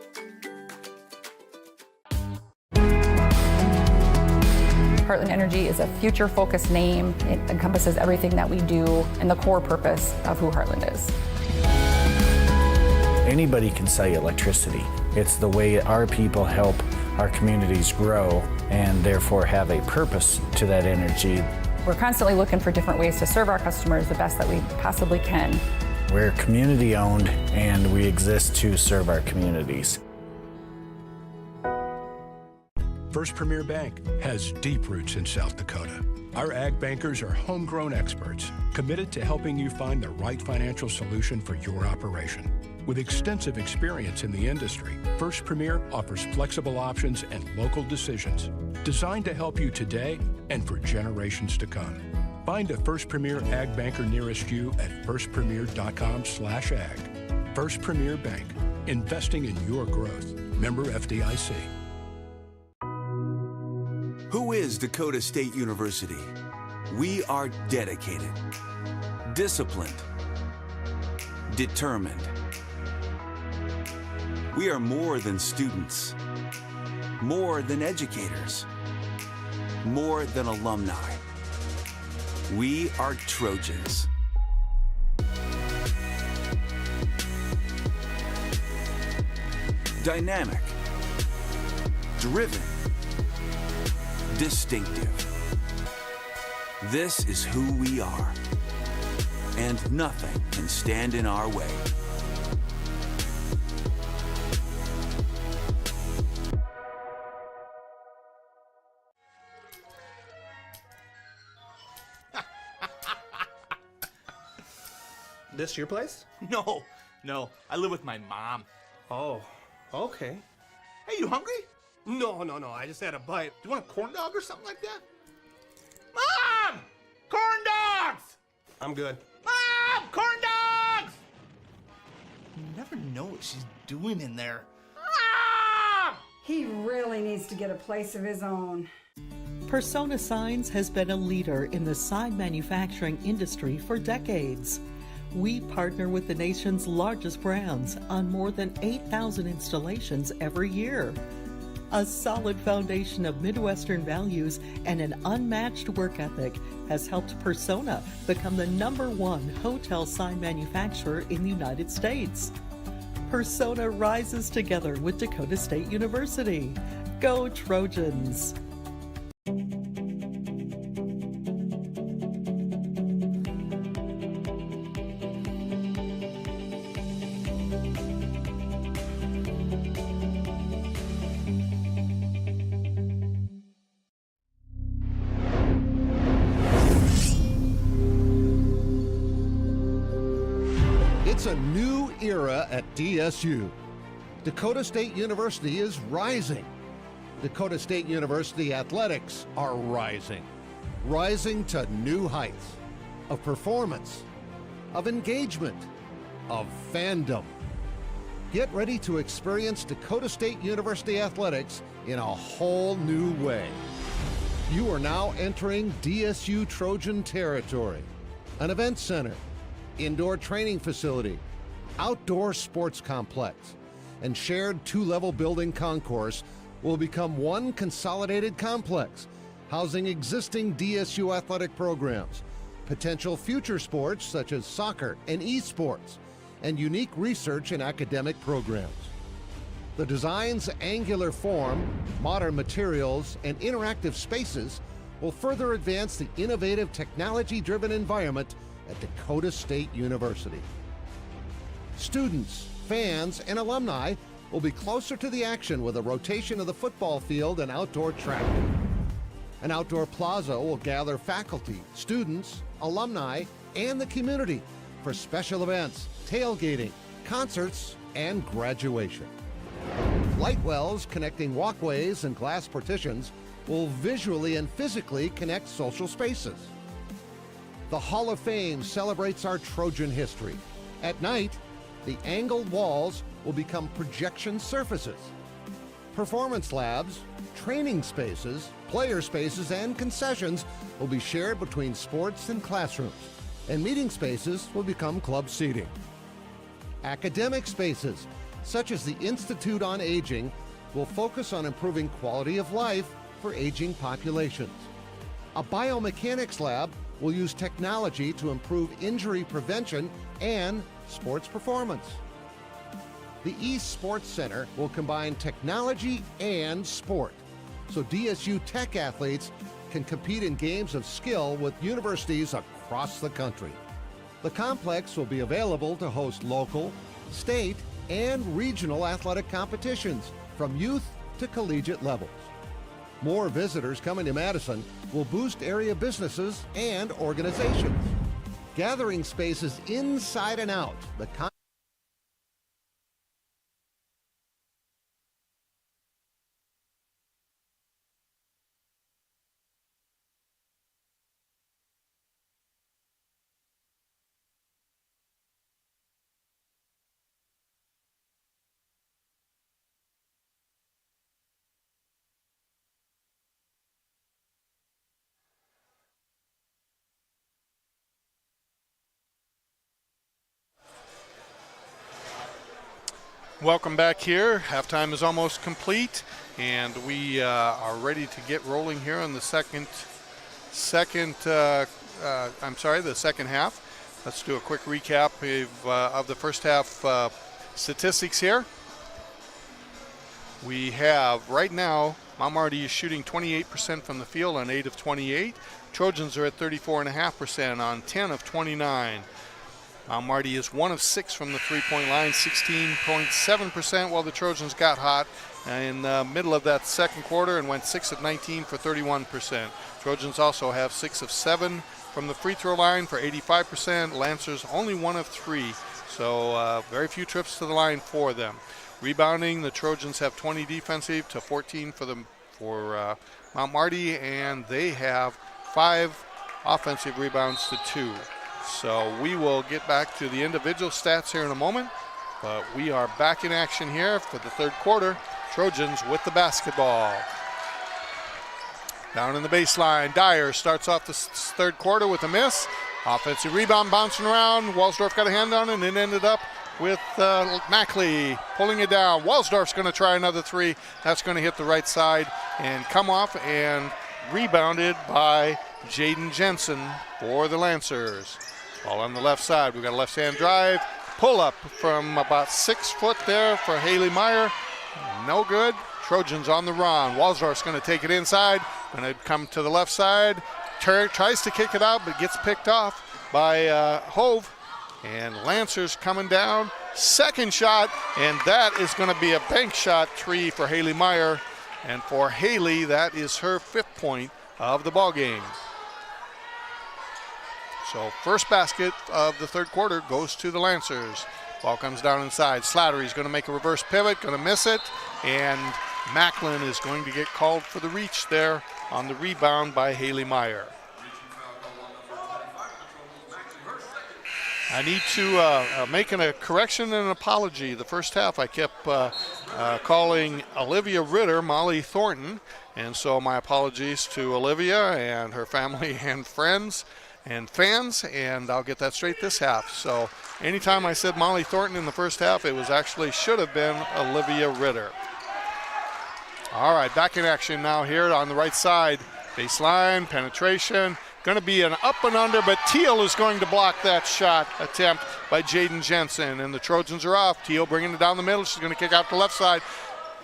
Heartland Energy is a future-focused name. It encompasses everything that we do and the core purpose of who Heartland is. Anybody can sell you electricity. It's the way our people help our communities grow and therefore have a purpose to that energy. We're constantly looking for different ways to serve our customers the best that we possibly can. We're community-owned and we exist to serve our communities. First Premier Bank has deep roots in South Dakota. Our ag bankers are homegrown experts committed to helping you find the right financial solution for your operation. With extensive experience in the industry, First Premier offers flexible options and local decisions designed to help you today and for generations to come. Find a First Premier ag banker nearest you at firstpremier.com/ag. First Premier Bank, investing in your growth. Member FDIC. Who is Dakota State University? We are dedicated, disciplined, determined. We are more than students, more than educators, more than alumni. We are Trojans. Dynamic, driven, distinctive. This is who we are, and nothing can stand in our way. This your place? No. I live with my mom. Oh, okay. Hey, you hungry? No. I just had a bite. Do you want a corn dog or something like that? Mom! Corn dogs! I'm good. Mom! Corn dogs! You never know what she's doing in there. Mom! He really needs to get a place of his own. Persona Signs has been a leader in the sign manufacturing industry for decades. We partner with the nation's largest brands on more than 8,000 installations every year. A solid foundation of Midwestern values and an unmatched work ethic has helped Persona become the #1 hotel sign manufacturer in the United States. Persona rises together with Dakota State University. Go Trojans! It's a new era at DSU. Dakota State University is rising. Dakota State University athletics are rising. Rising to new heights of performance, of engagement, of fandom. Get ready to experience Dakota State University athletics in a whole new way. You are now entering DSU Trojan territory. An event center, indoor training facility, outdoor sports complex, and shared 2-level building concourse will become one consolidated complex, housing existing DSU athletic programs, potential future sports such as soccer and esports, and unique research and academic programs. The design's angular form, modern materials, and interactive spaces will further advance the innovative technology-driven environment at Dakota State University. Students, fans, and alumni will be closer to the action with a rotation of the football field and outdoor track. An outdoor plaza will gather faculty, students, alumni, and the community for special events, tailgating, concerts, and graduation. Light wells connecting walkways and glass partitions will visually and physically connect social spaces. The Hall of Fame celebrates our Trojan history. At night, the angled walls will become projection surfaces. Performance labs, training spaces, player spaces, and concessions will be shared between sports and classrooms, and meeting spaces will become club seating. Academic spaces, such as the Institute on Aging, will focus on improving quality of life for aging populations. A biomechanics lab will use technology to improve injury prevention and sports performance. The East Sports Center will combine technology and sport, so DSU Tech athletes can compete in games of skill with universities across the country. The complex will be available to host local, state, and regional athletic competitions from youth to collegiate levels. More visitors coming to Madison will boost area businesses and organizations. Gathering spaces inside and out, Welcome back here. Halftime is almost complete, and we are ready to get rolling here on the second half. Let's do a quick recap of the first half statistics here. We have right now, Marty is shooting 28% from the field on 8 of 28. Trojans are at 34.5% on 10 of 29. Marty is 1 of 6 from the three-point line, 16.7%, while the Trojans got hot in the middle of that second quarter and went 6 of 19 for 31%. Trojans also have 6 of 7 from the free throw line for 85%. Lancers only 1 of 3, so very few trips to the line for them. Rebounding, the Trojans have 20 defensive to 14 for Mount Marty, and they have 5 offensive rebounds to 2. So we will get back to the individual stats here in a moment, but we are back in action here for the third quarter. Trojans with the basketball. Down in the baseline, Dyer starts off the third quarter with a miss. Offensive rebound bouncing around. Walsdorf got a hand on it, and it ended up with Mackley pulling it down. Walsdorf's going to try another 3. That's going to hit the right side and come off, and rebounded by Jaden Jensen for the Lancers. Ball on the left side. We've got a left-hand drive. Pull up from about 6 foot there for Haley Meyer. No good. Trojans on the run. Walsdorf's going to take it inside. Going to come to the left side. Tries to kick it out, but gets picked off by Hove. And Lancers coming down. Second shot, and that is going to be a bank shot 3 for Haley Meyer. And for Haley, that is her 5th point of the ball game. So first basket of the third quarter goes to the Lancers. Ball comes down inside. Slattery's going to make a reverse pivot, going to miss it. And Macklin is going to get called for the reach there on the rebound by Haley Meyer. I need to make a correction and an apology. The first half I kept calling Olivia Ritter Molly Thornton, and so my apologies to Olivia and her family and friends and fans, and I'll get that straight this half. So anytime I said Molly Thornton in the first half, it was actually should have been Olivia Ritter. All right, back in action now here on the right side. Baseline, penetration. Going to be an up and under, but Teal is going to block that shot attempt by Jaden Jensen, and the Trojans are off. Teal bringing it down the middle. She's going to kick out the left side.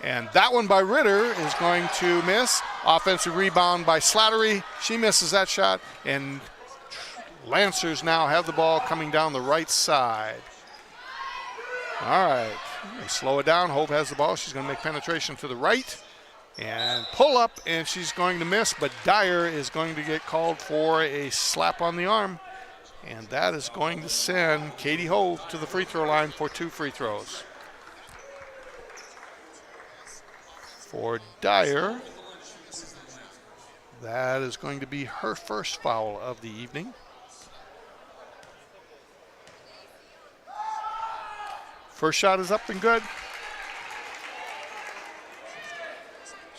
And that one by Ritter is going to miss. Offensive rebound by Slattery. She misses that shot, and Lancers now have the ball coming down the right side. All right, they slow it down. Hove has the ball. She's going to make penetration to the right and pull up, and she's going to miss, but Dyer is going to get called for a slap on the arm, and that is going to send Katie Hove to the free throw line for 2 free throws. For Dyer, that is going to be her first foul of the evening. First shot is up and good.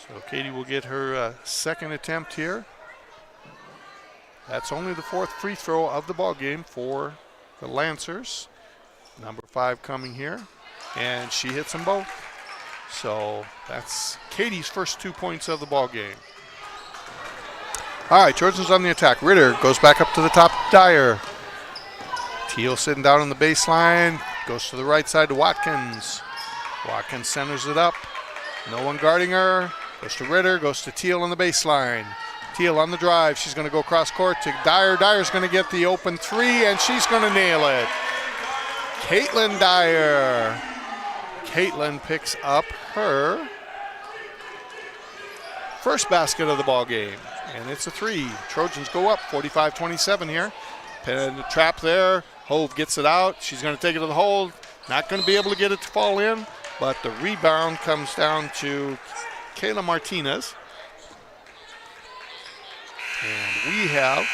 So Katie will get her second attempt here. That's only the 4th free throw of the ball game for the Lancers. Number 5 coming here, and she hits them both. So that's Katie's first 2 points of the ball game. All right, Trojans on the attack. Ritter goes back up to the top. Dyer. Teal sitting down on the baseline. Goes to the right side to Watkins. Watkins centers it up. No one guarding her. Goes to Ritter. Goes to Teal on the baseline. Teal on the drive. She's going to go cross court to Dyer. Dyer's going to get the open 3, and she's going to nail it. Caitlin Dyer. Caitlin picks up her first basket of the ball game, and it's a 3. Trojans go up 45-27 here. Pin the trap there. Hove gets it out. She's going to take it to the hole. Not going to be able to get it to fall in, but the rebound comes down to Kayla Martinez. And we have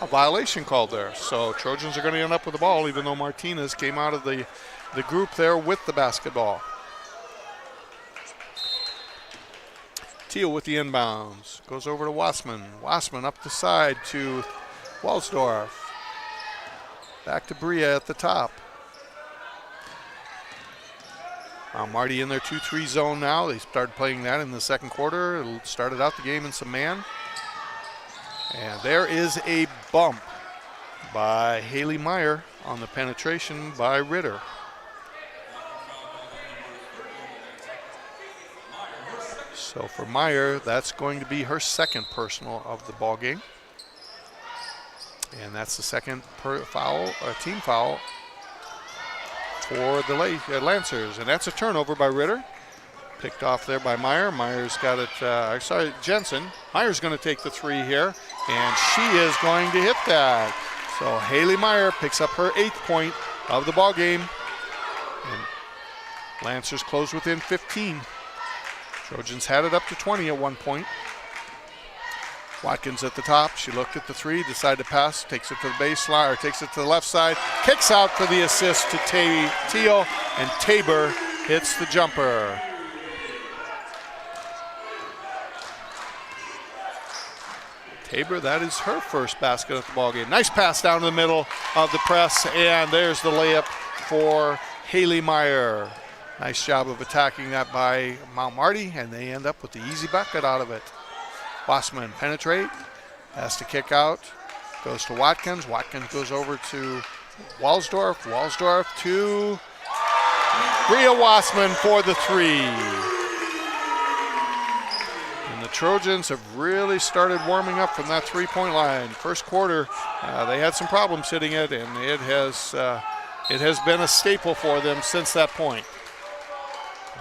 a violation called there. So Trojans are going to end up with the ball, even though Martinez came out of the group there with the basketball. Teal with the inbounds. Goes over to Wassman. Wassman up the side to Walsdorf. Back to Bria at the top. Marty in their 2-3 zone now. They started playing that in the second quarter. It started out the game in some man. And there is a bump by Haley Meyer on the penetration by Ritter. So for Meyer, that's going to be her second personal of the ball game. And that's the second team foul for the Lancers. And that's a turnover by Ritter. Picked off there by Meyer. Meyer's got it, Jensen. Meyer's going to take the three here, and she is going to hit that. So Haley Meyer picks up her 8th point of the ball game. And Lancers close within 15. Trojans had it up to 20 at one point. Watkins at the top. She looked at the three, decided to pass, takes it to the baseline, or takes it to the left side, kicks out for the assist to Teal, and Tabor hits the jumper. Tabor, that is her first basket at the ballgame. Nice pass down the middle of the press, and there's the layup for Haley Meyer. Nice job of attacking that by Mount Marty, and they end up with the easy bucket out of it. Wassman penetrate, has to kick out, goes to Watkins. Watkins goes over to Walsdorf. Walsdorf to Bria Wassman for the three. And the Trojans have really started warming up from that three-point line. First quarter, they had some problems hitting it, and it has been a staple for them since that point.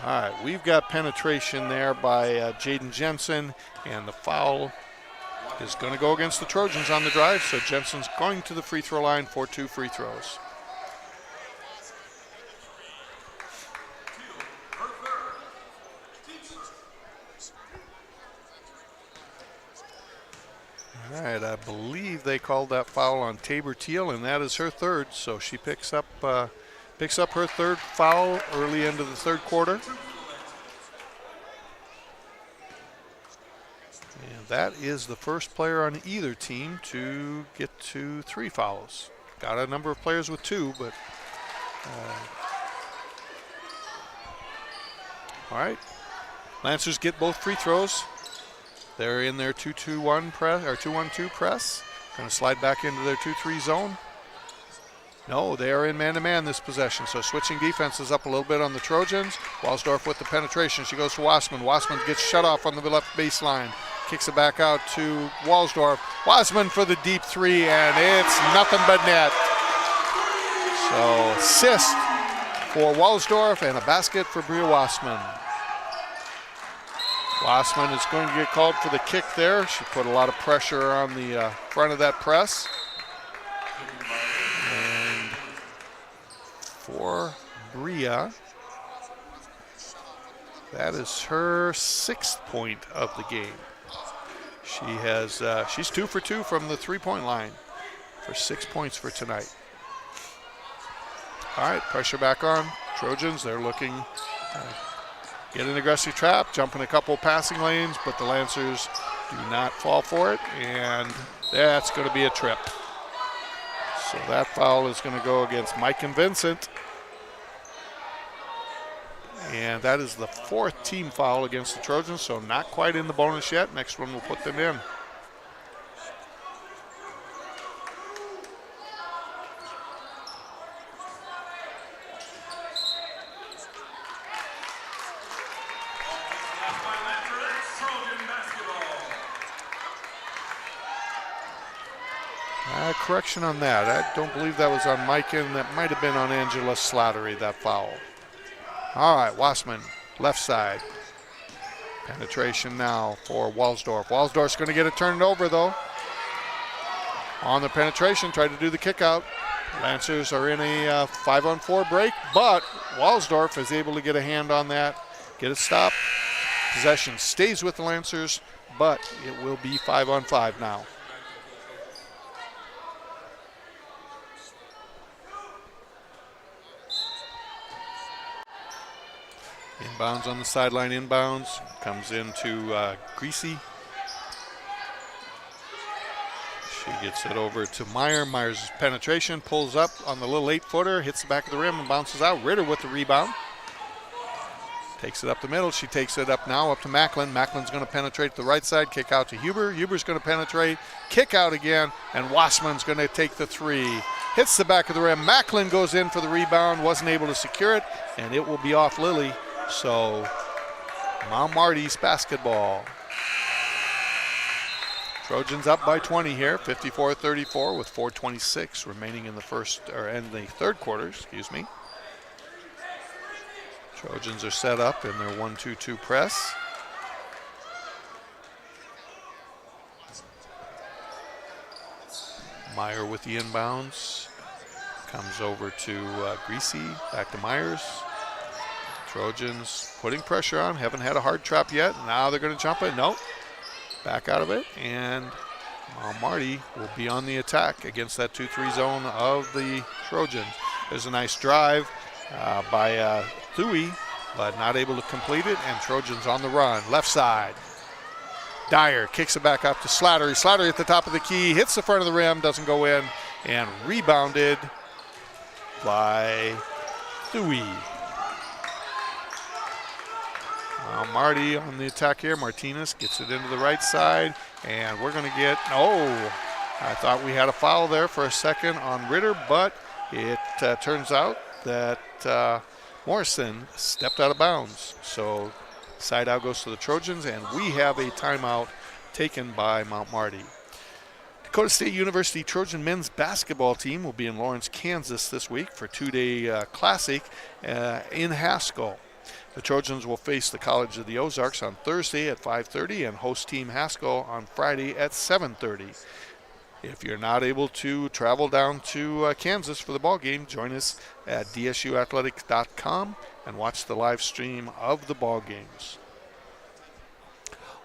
All right, we've got penetration there by Jaden Jensen, and the foul is going to go against the Trojans on the drive, so Jensen's going to the free throw line for 2 free throws. All right, I believe they called that foul on Tabor Teal, and that is her 3rd, so she picks up her 3rd foul early into the 3rd quarter. And that is the first player on either team to get to 3 fouls. Got a number of players with 2, but all right. Lancers get both free throws. They're in their 2-2-1 press, or 2-1-2 press. Going to slide back into their 2-3 zone. No, they are in man-to-man this possession, so switching defenses up a little bit on the Trojans. Walsdorf with the penetration. She goes to Wassman. Wassman gets shut off on the left baseline. Kicks it back out to Walsdorf. Wassman for the deep three, and it's nothing but net. So assist for Walsdorf and a basket for Bria Wassman. Wassman is going to get called for the kick there. She put a lot of pressure on the front of that press. And for Bria, that is her 6th point of the game. She's 2 for 2 from the 3-point line for 6 points for tonight. All right, pressure back on. Trojans, they're looking, get an aggressive trap, jump in a couple passing lanes, but the Lancers do not fall for it, and that's going to be a trip. So that foul is going to go against Mike and Vincent. And that is the 4th team foul against the Trojans, so not quite in the bonus yet. Next one will put them in. Correction on that. I don't believe that was on Mikan. That might have been on Angela Slattery, that foul. All right, Wassman, left side. Penetration now for Walsdorf. Walsdorf's going to get it turned over, though. On the penetration, tried to do the kick out. Lancers are in a 5-on-4 break, but Walsdorf is able to get a hand on that, get it stopped. Possession stays with the Lancers, but it will be 5-on-5 now. Inbounds on the sideline, inbounds. Comes into Greasy. She gets it over to Meyer. Meyer's penetration, pulls up on the little 8-footer, hits the back of the rim and bounces out. Ritter with the rebound. Takes it up the middle. She takes it up now up to Macklin. Macklin's going to penetrate to the right side, kick out to Huber. Huber's going to penetrate, kick out again, and Wassman's going to take the three. Hits the back of the rim. Macklin goes in for the rebound, wasn't able to secure it, and it will be off Lily. So Mount Marty's basketball. Trojans up by 20 here, 54-34 with 4:26 remaining in the 3rd quarter, excuse me. Trojans are set up in their 1-2-2 press. Meyer with the inbounds. Comes over to Greasy, back to Myers. Trojans putting pressure on, haven't had a hard trap yet. Now they're going to jump it. Nope. Back out of it, and Marty will be on the attack against that 2-3 zone of the Trojans. There's a nice drive by Thuy, but not able to complete it, and Trojans on the run. Left side. Dyer kicks it back up to Slattery. Slattery at the top of the key, hits the front of the rim, doesn't go in, and rebounded by Thuy. Marty on the attack here. Martinez gets it into the right side, and we're going to get, I thought we had a foul there for a second on Ritter, but it turns out that Morrison stepped out of bounds. So side out goes to the Trojans, and we have a timeout taken by Mount Marty. Dakota State University Trojan men's basketball team will be in Lawrence, Kansas this week for a two-day classic in Haskell. The Trojans will face the College of the Ozarks on Thursday at 5:30 and host Team Haskell on Friday at 7:30. If you're not able to travel down to Kansas for the ball game, join us at dsuathletics.com and watch the live stream of the ball games.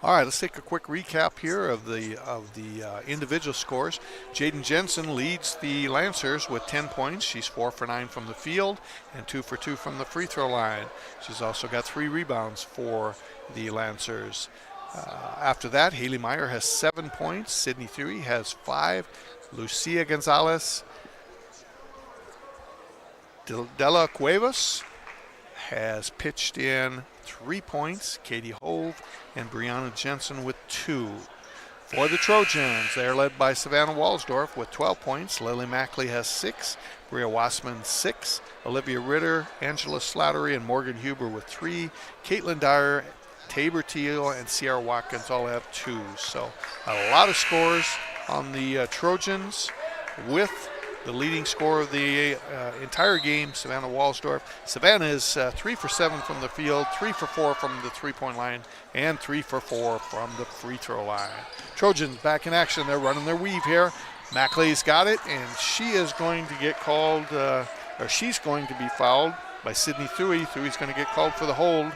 All right, let's take a quick recap here of the individual scores. Jaden Jensen leads the Lancers with 10 points. She's 4 for 9 from the field and 2 for 2 from the free throw line. She's also got 3 rebounds for the Lancers. After that, Haley Meyer has 7 points. Sydney Thuy has 5. Lucia Gonzalez de la Cuevas has pitched in 3 points. Katie Hove and Brianna Jensen with 2. For the Trojans, they're led by Savannah Walsdorf with 12 points. Lily Mackley has 6. Bria Wassman 6. Olivia Ritter, Angela Slattery, and Morgan Huber with 3. Caitlin Dyer, Tabor Teal, and Sierra Watkins all have 2. So a lot of scores on the Trojans, with the leading scorer of the entire game, Savannah Walsdorf. Savannah is 3 for 7 from the field, 3 for 4 from the three-point line, and 3 for 4 from the free throw line. Trojans back in action. They're running their weave here. Mackley's got it, and she is going to get called, or she's going to be fouled by Sydney Thuy. Thuy's going to get called for the hold,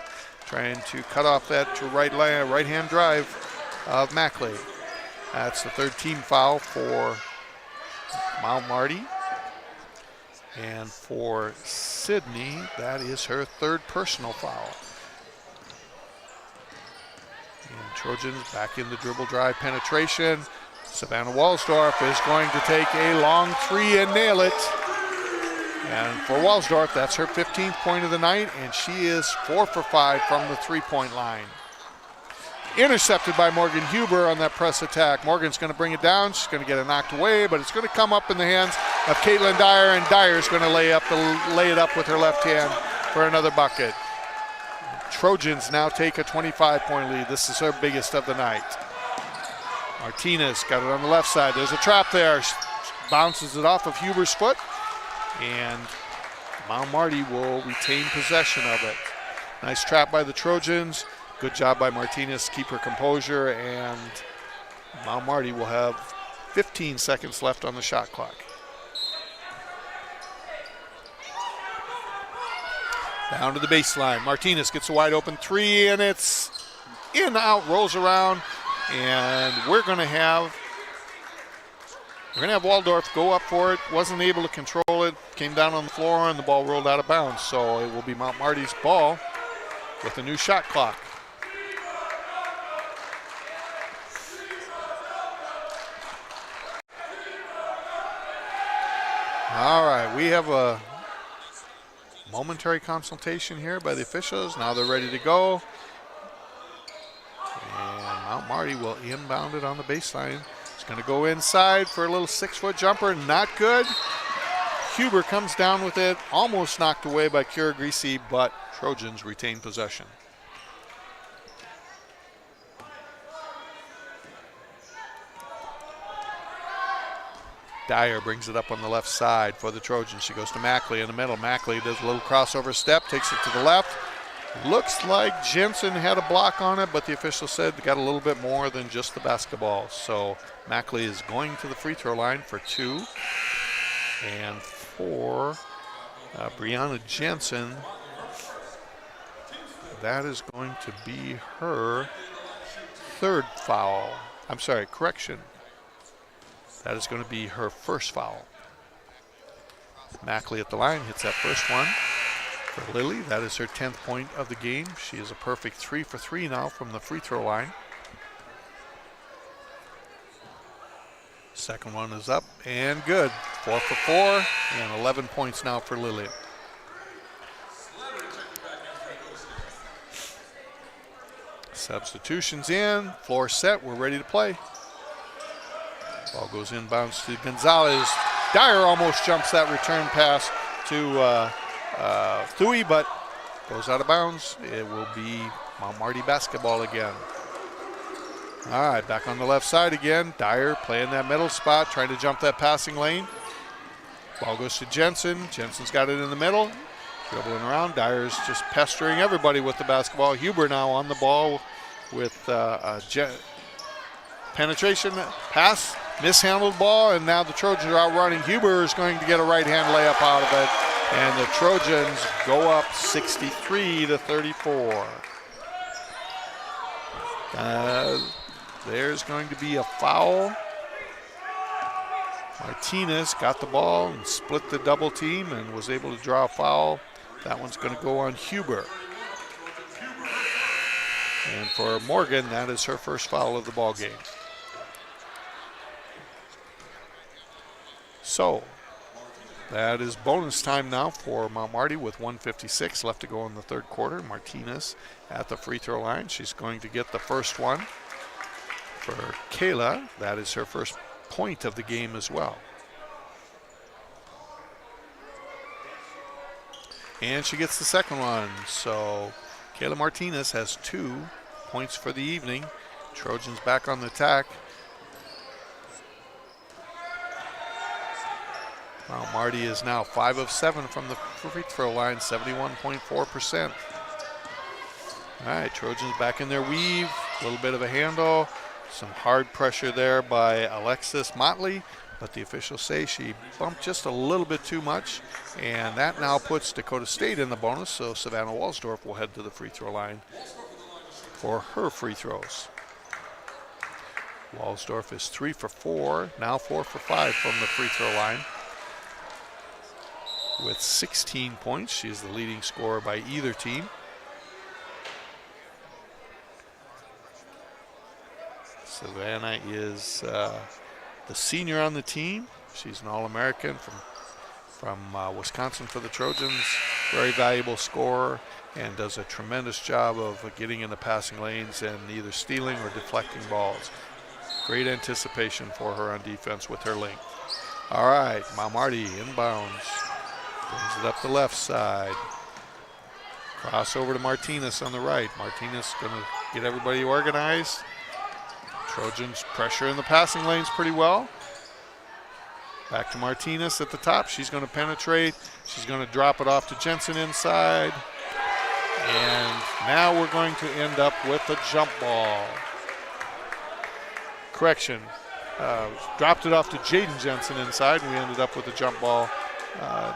trying to cut off that right-hand drive of Mackley. That's the third team foul for Mount Marty. And for Sydney, that is her third personal foul. And Trojans back in the dribble drive penetration. Savannah Walsdorf is going to take a long 3 and nail it. And for Walsdorf, that's her 15th point of the night, and she is 4 for 5 from the three-point line. Intercepted by Morgan Huber on that press attack. Morgan's going to bring it down. She's going to get it knocked away, but it's going to come up in the hands of Caitlin Dyer, and Dyer's going to lay it up with her left hand for another bucket. Trojans now take a 25-point lead. This is her biggest of the night. Martinez got it on the left side. There's a trap there. She bounces it off of Huber's foot, and Mount Marty will retain possession of it. Nice trap by the Trojans. Good job by Martinez to keep her composure, and Mount Marty will have 15 seconds left on the shot clock. Down to the baseline. Martinez gets a wide open 3, and it's in, out, rolls around, and we're going to have Waldorf go up for it. Wasn't able to control it. Came down on the floor, and the ball rolled out of bounds. So it will be Mount Marty's ball with a new shot clock. All right, we have a momentary consultation here by the officials. Now they're ready to go. And Mount Marty will inbound it on the baseline. It's going to go inside for a little 6-foot jumper. Not good. Huber comes down with it. Almost knocked away by Kira Greasy, but Trojans retain possession. Dyer brings it up on the left side for the Trojans. She goes to Mackley in the middle. Mackley does a little crossover step, takes it to the left. Looks like Jensen had a block on it, but the official said they got a little bit more than just the basketball. So Mackley is going to the free throw line for 2. And for Brianna Jensen, that is going to be her 3rd foul. I'm sorry, correction. That is going to be her 1st foul. Mackley at the line hits that first one. For Lily, that is her 10th point of the game. She is a perfect 3 for 3 now from the free throw line. Second one is up and good. 4 for 4 and 11 points now for Lily. Substitutions in, floor set, we're ready to play. Ball goes inbounds to Gonzalez. Dyer almost jumps that return pass to Thuy, but goes out of bounds. It will be Mount Marty basketball again. All right, back on the left side again. Dyer playing that middle spot, trying to jump that passing lane. Ball goes to Jensen. Jensen's got it in the middle, dribbling around. Dyer's just pestering everybody with the basketball. Huber now on the ball with penetration pass, mishandled ball, and now the Trojans are outrunning. Huber is going to get a right-hand layup out of it. And the Trojans go up 63-34. There's going to be a foul. Martinez got the ball and split the double team and was able to draw a foul. That one's going to go on Huber. And for Morgan, that is her first foul of the ball game. So that is bonus time now for Mount Marty with 1:56 left to go in the 3rd quarter. Martinez at the free throw line. She's going to get the first one. For Kayla, that is her first point of the game as well. And she gets the second one. So Kayla Martinez has 2 points for the evening. Trojans back on the attack. Mount Marty is now 5 of 7 from the free throw line, 71.4%. All right, Trojans back in their weave, a little bit of a handle, some hard pressure there by Alexis Motley, but the officials say she bumped just a little bit too much, and that now puts Dakota State in the bonus, so Savannah Walsdorf will head to the free throw line for her free throws. Walsdorf is 3 for 4, now 4 for 5 from the free throw line. With 16 points, she is the leading scorer by either team. Savannah is the senior on the team. She's an All-American from Wisconsin for the Trojans. Very valuable scorer and does a tremendous job of getting in the passing lanes and either stealing or deflecting balls. Great anticipation for her on defense with her length. All right, Mount Marty inbounds. Brings it up the left side. Cross over to Martinez on the right. Martinez going to get everybody organized. Trojans pressure in the passing lanes pretty well. Back to Martinez at the top. She's going to penetrate. She's going to drop it off to Jensen inside. And now we're going to end up with a jump ball. Correction. Dropped it off to Jaden Jensen inside. And we ended up with a jump ball.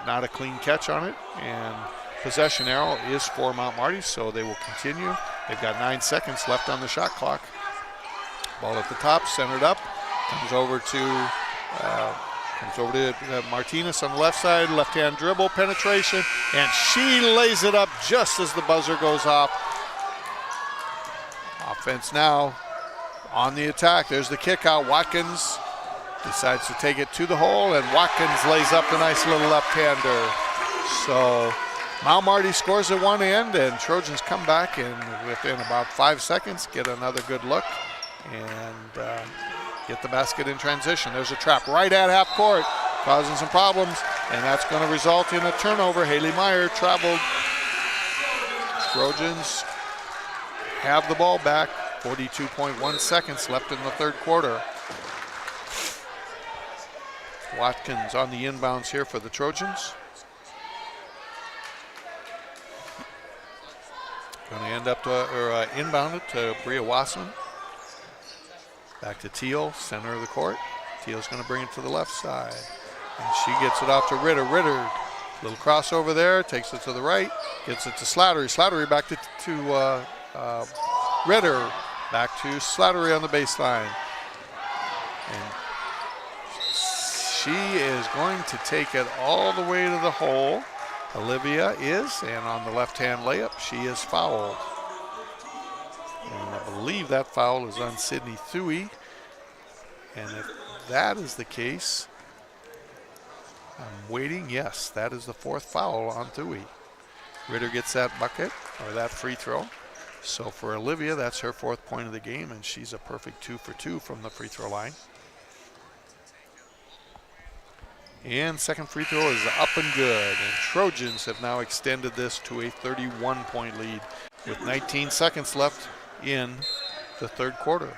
Not a clean catch on it, and possession arrow is for Mount Marty, so they will continue. They've got 9 seconds left on the shot clock. Ball at the top, centered up, comes over to Martinez on the left side, left-hand dribble, penetration, and she lays it up just as the buzzer goes off. Offense now on the attack. There's the kick out. Watkins decides to take it to the hole, and Watkins lays up the nice little left-hander. So Mount Marty scores at one end, and Trojans come back and within about 5 seconds get another good look and get the basket in transition. There's a trap right at half court, causing some problems, and that's going to result in a turnover. Haley Meyer traveled. Trojans have the ball back. 42.1 seconds left in the 3rd quarter. Watkins on the inbounds here for the Trojans. Going to end up inbound it to Bria Wassman. Back to Teal, center of the court. Teal's going to bring it to the left side. And she gets it off to Ritter. Ritter, little crossover there, takes it to the right, gets it to Slattery. Slattery back to Ritter. Back to Slattery on the baseline. And she is going to take it all the way to the hole. Olivia is, and on the left-hand layup, she is fouled. And I believe that foul is on Sydney Thuy. And if that is the case, I'm waiting. Yes, that is the 4th foul on Thuy. Ritter gets that bucket, or that free throw. So for Olivia, that's her 4th point of the game, and she's a perfect 2 for 2 from the free throw line. And second free throw is up and good. And Trojans have now extended this to a 31-point lead with 19 seconds left in the third quarter.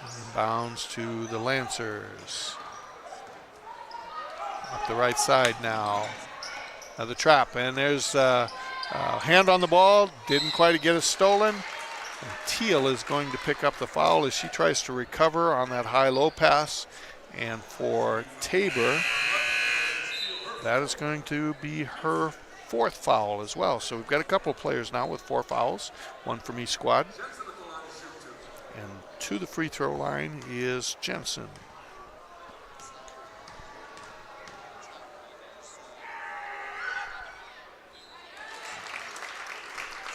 Inbounds to the Lancers. Up the right side now. Another trap, and there's a hand on the ball. Didn't quite get it stolen. And Teal is going to pick up the foul as she tries to recover on that high-low pass. And for Tabor, that is going to be her 4th foul as well. So we've got a couple of players now with 4 fouls, 1 from each squad. And to the free throw line is Jensen.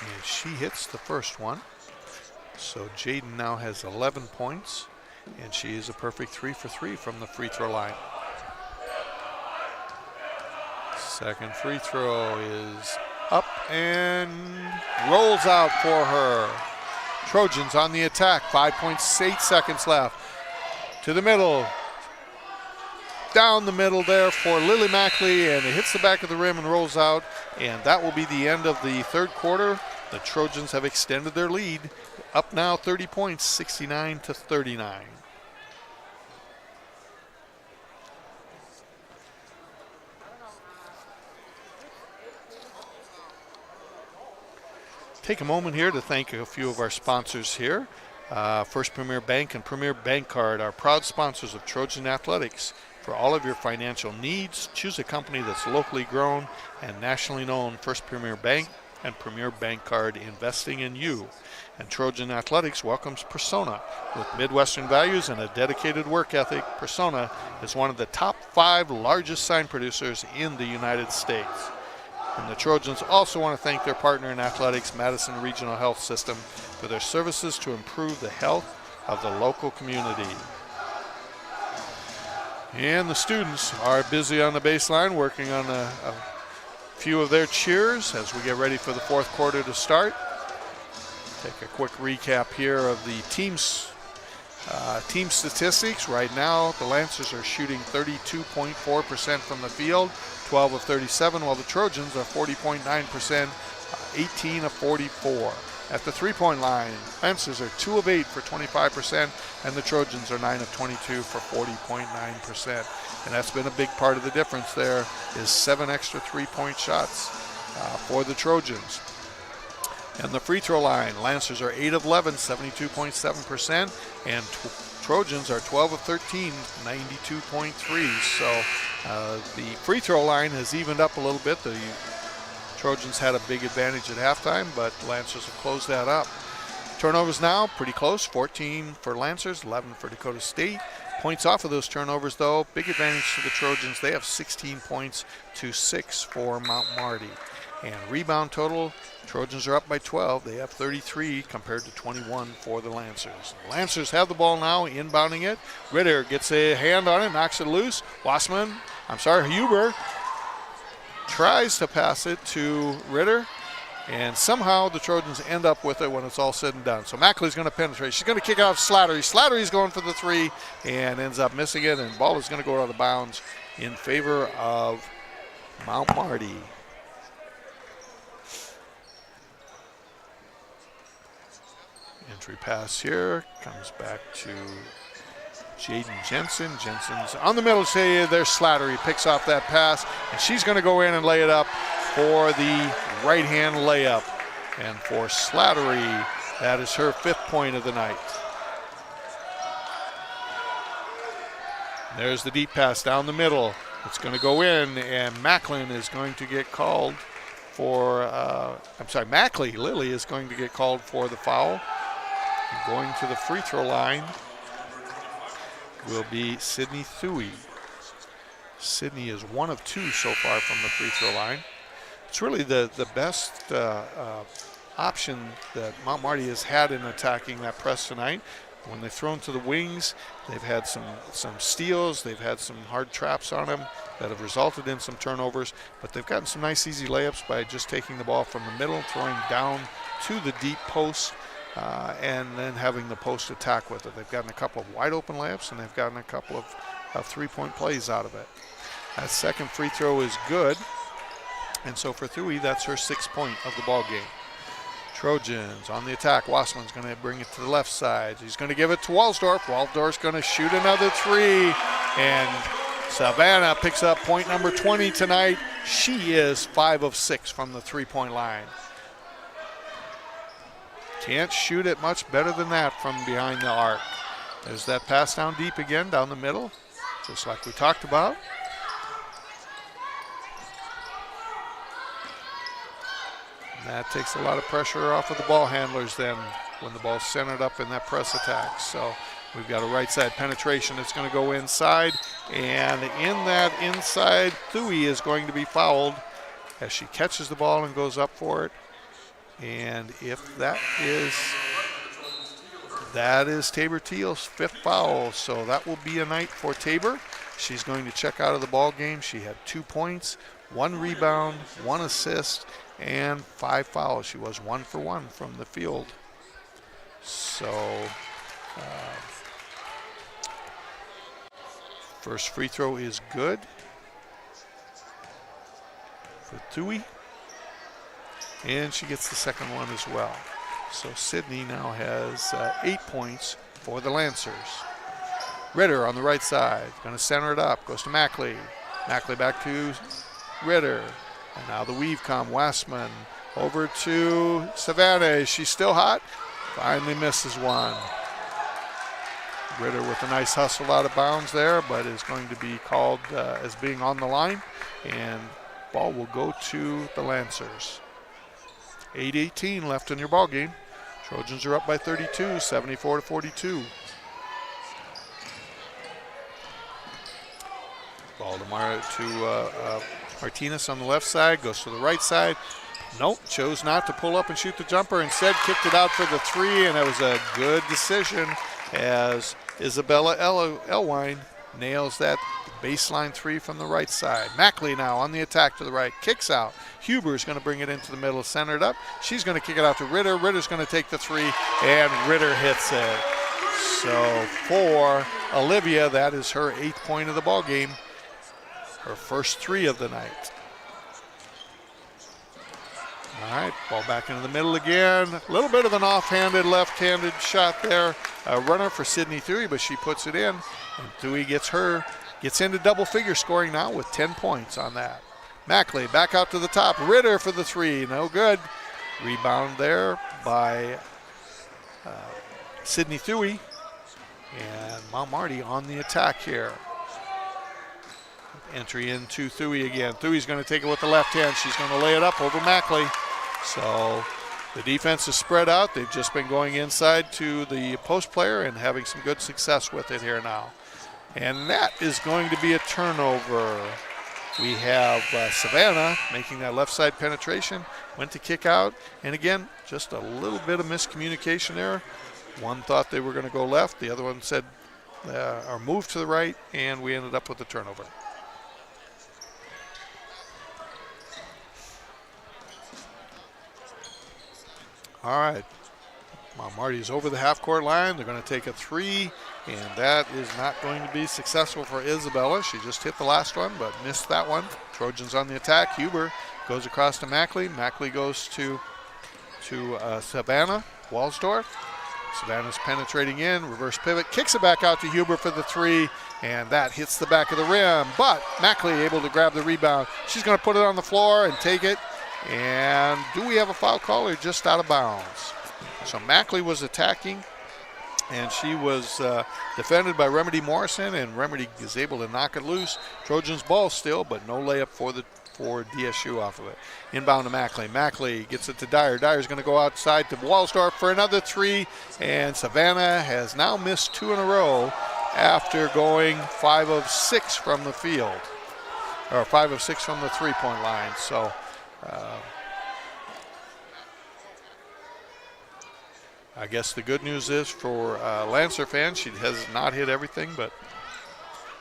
And she hits the first one. So Jaden now has 11 points. And she is a perfect 3 for 3 from the free throw line. Second free throw is up and rolls out for her. Trojans on the attack, 5.8 seconds left. To the middle. Down the middle there for Lily Mackley, and it hits the back of the rim and rolls out. And that will be the end of the third quarter. The Trojans have extended their lead. Up now 30 points, 69-39. Take a moment here to thank a few of our sponsors here. First Premier Bank and Premier Bank Card are proud sponsors of Trojan Athletics. For all of your financial needs, choose a company that's locally grown and nationally known. First Premier Bank and Premier Bank Card, investing in you. And Trojan Athletics welcomes Persona. With Midwestern values and a dedicated work ethic, Persona is one of the top 5 largest sign producers in the United States. And the Trojans also want to thank their partner in athletics, Madison Regional Health System, for their services to improve the health of the local community. And the students are busy on the baseline working on a few of their cheers as we get ready for the fourth quarter to start. Take a quick recap here of the team statistics. Right now, the Lancers are shooting 32.4% from the field, 12 of 37, while the Trojans are 40.9%, 18 of 44. At the three-point line, Lancers are 2 of 8 for 25%, and the Trojans are 9 of 22 for 40.9%. And that's been a big part of the difference there, is 7 extra three-point shots for the Trojans. And the free throw line, Lancers are 8 of 11, 72.7%, and Trojans are 12 of 13, 92.3. So the free throw line has evened up a little bit. The Trojans had a big advantage at halftime, but Lancers have closed that up. Turnovers now pretty close, 14 for Lancers, 11 for Dakota State. Points off of those turnovers, though, big advantage to the Trojans. They have 16 points to 6 for Mount Marty. And rebound total, Trojans are up by 12. They have 33 compared to 21 for the Lancers. The Lancers have the ball now, inbounding it. Ritter gets a hand on it, knocks it loose. Huber tries to pass it to Ritter, and somehow the Trojans end up with it when it's all said and done. So Mackley's going to penetrate. She's going to kick out Slattery. Slattery's going for the three and ends up missing it, and the ball is going to go out of bounds in favor of Mount Marty. Entry pass here, comes back to Jaden Jensen. Jensen's on the middle. Say there's Slattery. Picks off that pass, and she's going to go in and lay it up for the right-hand layup. And for Slattery, that is her 5th point of the night. There's the deep pass down the middle. It's going to go in, and Macklin is going to get called for, Mackley, Lily is going to get called for the foul. And going to the free throw line will be Sydney Thuy. Sydney is 1 of 2 so far from the free throw line. It's really the best option that Mount Marty has had in attacking that press tonight. When they've thrown to the wings, they've had some steals, they've had some hard traps on them that have resulted in some turnovers, but they've gotten some nice easy layups by just taking the ball from the middle, throwing down to the deep post, and then having the post attack with it. They've gotten a couple of wide open layups, and they've gotten a couple of 3-point plays out of it. That second free throw is good, and so for Thuy, that's her 6th point of the ball game. Trojans on the attack. Wassman's going to bring it to the left side. He's going to give it to Walsdorf. Walsdorf's going to shoot another 3, and Savannah picks up point number 20 tonight. She is 5 of 6 from the 3-point line. Can't shoot it much better than that from behind the arc. There's that pass down deep again, down the middle, just like we talked about. That takes a lot of pressure off of the ball handlers then when the ball's centered up in that press attack. So we've got a right side penetration that's going to go inside. And in that inside, Thuy is going to be fouled as she catches the ball and goes up for it. And if that is Tabor Teal's 5th foul. So that will be a night for Tabor. She's going to check out of the ball game. She had 2 points, 1 rebound, 1 assist, and 5 fouls. She was 1 for 1 from the field. So first free throw is good for Thuy, and she gets the second one as well. So Sydney now has 8 points for the Lancers. Ritter on the right side, going to center it up, goes to Mackley. Mackley back to Ritter. And now the weave come, Wassman over to Savannah. Is she still hot? Finally misses one. Ritter with a nice hustle out of bounds there, but is going to be called as being on the line. And ball will go to the Lancers. 8:18 left in your ball game. Trojans are up by 32, 74-42. Ball to Martinez on the left side, goes to the right side. Nope, chose not to pull up and shoot the jumper. Instead, kicked it out for the 3, and that was a good decision as Isabella Elwine nails that baseline 3 from the right side. Mackley now on the attack to the right, kicks out. Huber's going to bring it into the middle, centered up. She's going to kick it out to Ritter. Ritter's going to take the 3, and Ritter hits it. So for Olivia, that is her 8th point of the ball game. Her first 3 of the night. All right, ball back into the middle again. A little bit of an offhanded, left-handed shot there. A runner for Sydney Thuy, but she puts it in. And Thuy gets into double figure scoring now with 10 points on that. Mackley back out to the top. Ritter for the 3, no good. Rebound there by Sydney Thuy. And Mount Marty on the attack here. Entry into Thuy again. Thuy's going to take it with the left hand. She's going to lay it up over Mackley. So the defense is spread out. They've just been going inside to the post player and having some good success with it here now. And that is going to be a turnover. We have Savannah making that left side penetration. Went to kick out. And again, just a little bit of miscommunication there. One thought they were going to go left. The other one said, or moved to the right. And we ended up with a turnover. All right, Mount Marty's over the half-court line. They're going to take a 3, and that is not going to be successful for Isabella. She just hit the last one, but missed that one. Trojans on the attack. Huber goes across to Mackley. Mackley goes to Savannah. Walsdorf. Savannah's penetrating in, reverse pivot, kicks it back out to Huber for the three, and that hits the back of the rim. But Mackley able to grab the rebound. She's going to put it on the floor and take it. And do we have a foul call or just out of bounds? So Mackley was attacking, and she was defended by Remedy Morrison, and Remedy is able to knock it loose. Trojans ball still, but no layup for DSU off of it. Inbound to Mackley. Mackley gets it to Dyer. Dyer's going to go outside to Walsdorf for another three, and Savannah has now missed 2 in a row after going 5 of 6 from the field, or 5 of 6 from the three-point line. So I guess the good news is for Lancer fans, she has not hit everything, but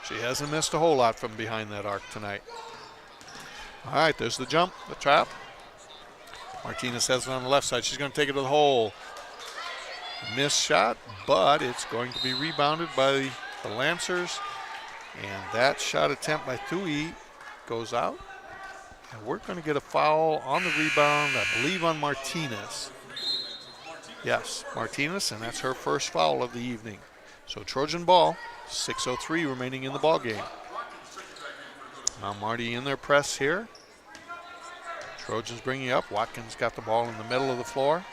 she hasn't missed a whole lot from behind that arc tonight. All right, there's the jump, the trap. Martinez has it on the left side. She's going to take it to the hole. Missed shot, but it's going to be rebounded by the Lancers. And that shot attempt by Thui goes out. And we're going to get a foul on the rebound, I believe on Martinez. Yes, Martinez, and that's her first foul of the evening. So Trojan ball, 6:03 remaining in the ball game. Now Marty in their press here. Trojans bringing up. Watkins got the ball in the middle of the floor.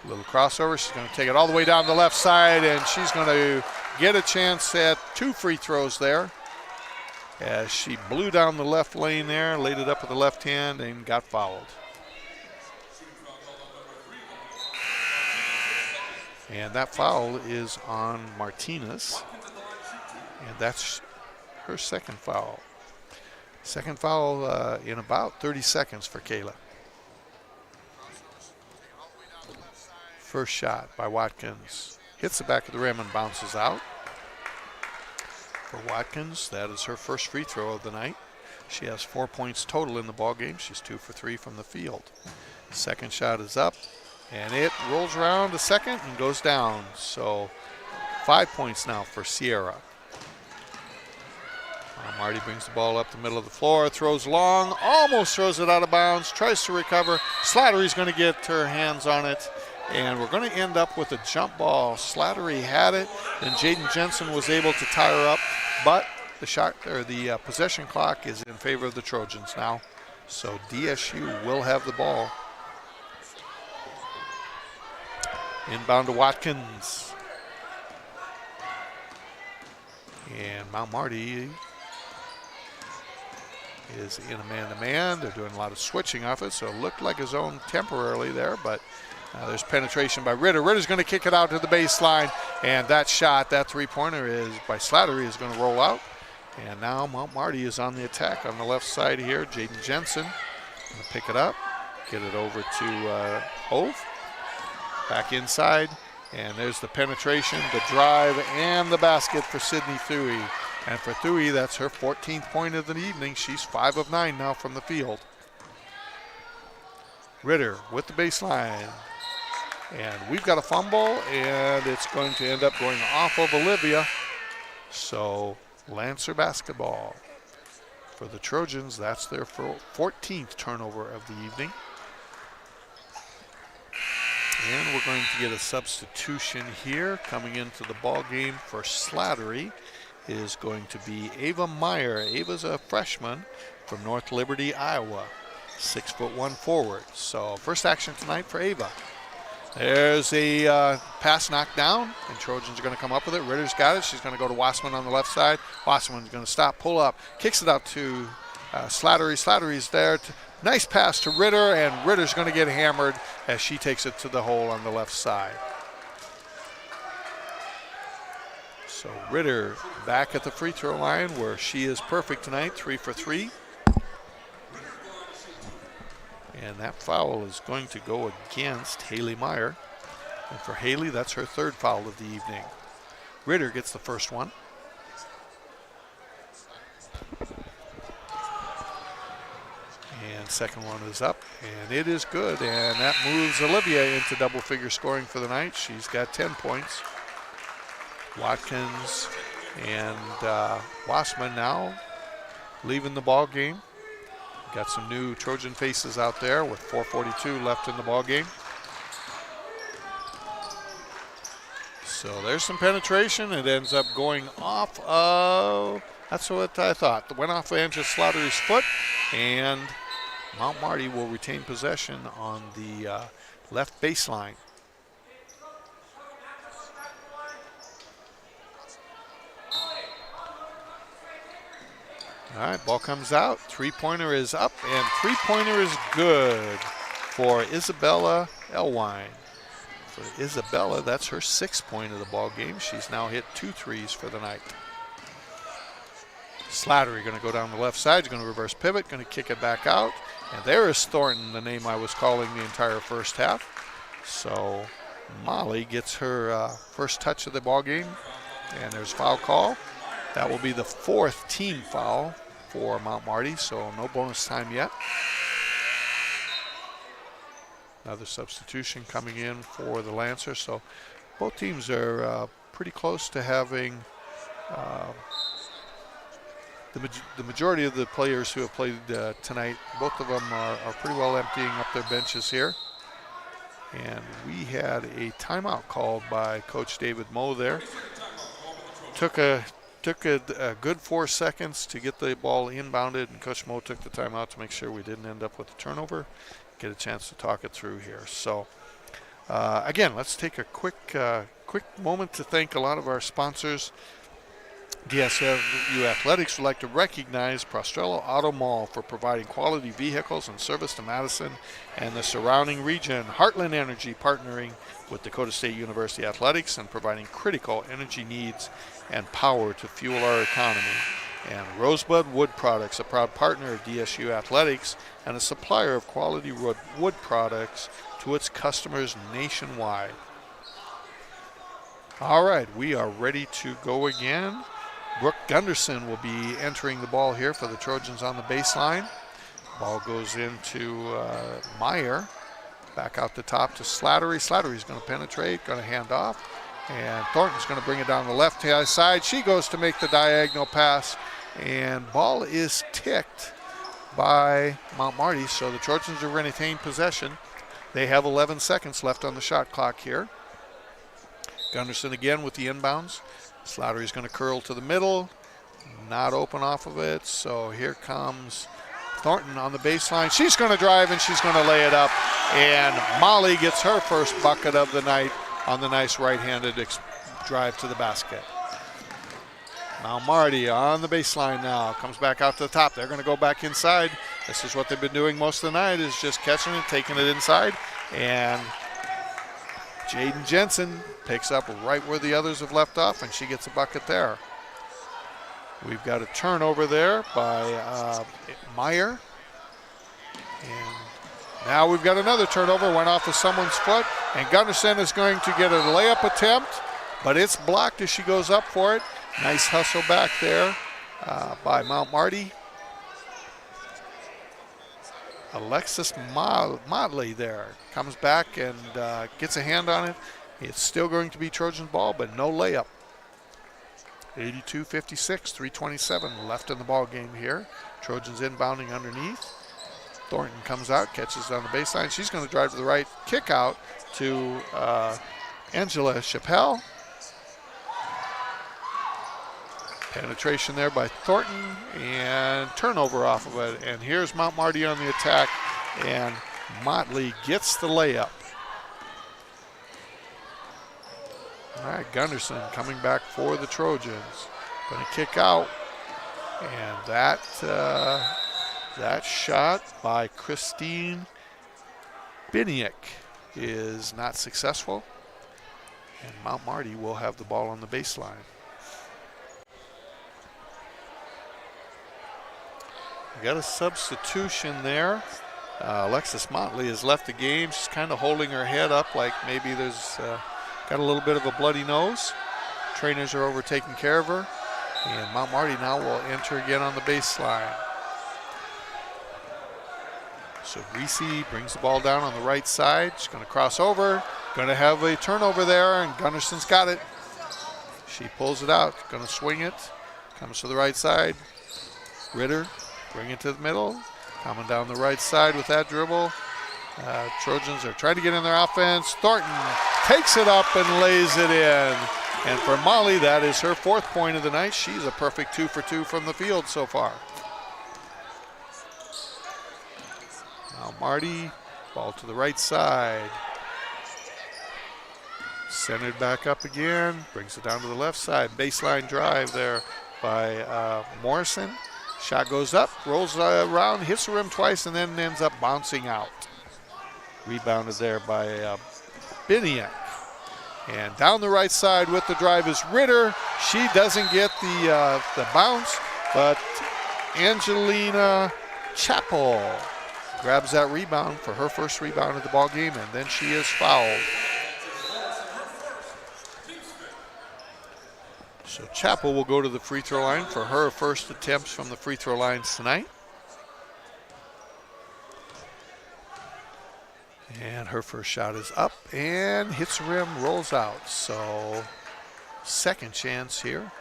Little crossover. She's going to take it all the way down the left side, and she's going to get a chance at 2 free throws there, as she blew down the left lane there, laid it up with the left hand, and got fouled. And that foul is on Martinez, and that's her second foul. Second foul in about 30 seconds for Kayla. First shot by Watkins. Hits the back of the rim and bounces out. For Watkins, that is her first free throw of the night. She has 4 points total in the ball game. She's 2 for 3 from the field. Second shot is up, and it rolls around a second and goes down. So 5 points now for Sierra. Marty brings the ball up the middle of the floor, throws long, almost throws it out of bounds, tries to recover. Slattery's going to get her hands on it, and we're going to end up with a jump ball. Slattery had it, and Jaden Jensen was able to tie her up, but the possession clock is in favor of the Trojans now. So DSU will have the ball. Inbound to Watkins. And Mount Marty is in a man-to-man. They're doing a lot of switching off it, so it looked like a zone temporarily there, but there's penetration by Ritter. Ritter's going to kick it out to the baseline, and that shot, that three-pointer is by Slattery, is going to roll out. And now Mount Marty is on the attack on the left side here. Jaden Jensen going to pick it up, get it over to Hove. Back inside, and there's the penetration, the drive, and the basket for Sydney Thuy. And for Thuy, that's her 14th point of the evening. She's 5 of 9 now from the field. Ritter with the baseline. And we've got a fumble, and it's going to end up going off of Olivia. So Lancer basketball. For the Trojans, that's their 14th turnover of the evening. And we're going to get a substitution here. Coming into the ball game for Slattery is going to be Ava Meyer. Ava's a freshman from North Liberty, Iowa. 6'1" forward. So first action tonight for Ava. There's a pass knocked down, and Trojans are going to come up with it. Ritter's got it. She's going to go to Wassman on the left side. Wassman's going to stop, pull up, kicks it out to Slattery. Slattery's there. Nice pass to Ritter, and Ritter's going to get hammered as she takes it to the hole on the left side. So Ritter back at the free throw line where she is perfect tonight, 3 for 3. And that foul is going to go against Haley Meyer. And for Haley, that's her 3rd foul of the evening. Ritter gets the first one. And second one is up, and it is good. And that moves Olivia into double-figure scoring for the night. She's got 10 points. Watkins and Wassman now leaving the ball game. Got some new Trojan faces out there with 4:42 left in the ball game. So there's some penetration. It ends up going off of, that's what I thought. It went off of Angela Slattery's foot, and Mount Marty will retain possession on the left baseline. All right, ball comes out. Three-pointer is up, and three-pointer is good for Isabella Elwine. For Isabella, that's her 6th point of the ball game. She's now hit 2 threes for the night. Slattery going to go down the left side. She's going to reverse pivot, going to kick it back out. And there is Thornton, the name I was calling the entire first half. So Molly gets her first touch of the ball game, and there's foul call. That will be the 4th team foul for Mount Marty, so no bonus time yet. Another substitution coming in for the Lancers. So both teams are pretty close to having the majority of the players who have played tonight. Both of them are pretty well emptying up their benches here. And we had a timeout called by Coach David Moe there. Took a good 4 seconds to get the ball inbounded, and Coach Moe took the timeout to make sure we didn't end up with a turnover. Get a chance to talk it through here. So again, let's take a quick moment to thank a lot of our sponsors. DSU Athletics would like to recognize Prostrello Auto Mall for providing quality vehicles and service to Madison and the surrounding region. Heartland Energy partnering with Dakota State University Athletics and providing critical energy needs and power to fuel our economy. And Rosebud Wood Products, a proud partner of DSU Athletics and a supplier of quality wood products to its customers nationwide. All right, we are ready to go again. Brooke Gunderson will be entering the ball here for the Trojans on the baseline. Ball goes into Meyer. Back out the top to Slattery. Slattery's going to penetrate, going to hand off. And Thornton's going to bring it down the left-hand side. She goes to make the diagonal pass. And ball is ticked by Mount Marty. So the Trojans are going to retain possession. They have 11 seconds left on the shot clock here. Gunderson again with the inbounds. Slattery's going to curl to the middle. Not open off of it. So here comes Thornton on the baseline. She's going to drive and she's going to lay it up. And Molly gets her first bucket of the night on the nice right-handed drive to the basket. Mount Marty on the baseline now. Comes back out to the top. They're going to go back inside. This is what they've been doing most of the night, is just catching it, taking it inside. And Jaden Jensen picks up right where the others have left off, and she gets a bucket there. We've got a turnover there by Meyer. And now we've got another turnover. Went off of someone's foot, and Gunderson is going to get a layup attempt, but it's blocked as she goes up for it. Nice hustle back there by Mount Marty. Alexis Motley there comes back and gets a hand on it. It's still going to be Trojan ball, but no layup. 82-56, 3:27 left in the ball game here. Trojans inbounding underneath. Thornton comes out, catches it on the baseline. She's going to drive to the right, kick out to Angela Chappelle. Penetration there by Thornton and turnover off of it. And here's Mount Marty on the attack, and Motley gets the layup. All right, Gunderson coming back for the Trojans. Going to kick out, and that shot by Christine Biniak is not successful, and Mount Marty will have the ball on the baseline. We got a substitution there. Alexis Motley has left the game. She's kind of holding her head up like maybe there's got a little bit of a bloody nose. Trainers are over taking care of her. And Mount Marty now will enter again on the baseline. So Reese brings the ball down on the right side. She's going to cross over. Going to have a turnover there, and Gunderson's got it. She pulls it out. Going to swing it. Comes to the right side. Ritter, bring it to the middle. Coming down the right side with that dribble. Trojans are trying to get in their offense. Thornton takes it up and lays it in. And for Molly, that is her 4th point of the night. She's a perfect 2 for 2 from the field so far. Now Marty, ball to the right side. Centered back up again, brings it down to the left side. Baseline drive there by Morrison. Shot goes up, rolls around, hits the rim twice, and then ends up bouncing out. Rebounded there by Biniak. And down the right side with the drive is Ritter. She doesn't get the bounce, but Angelina Chappell grabs that rebound for her first rebound of the ball game, and then she is fouled. So Chappell will go to the free throw line for her first attempts from the free throw line tonight. And her first shot is up and hits the rim, rolls out. So second chance here.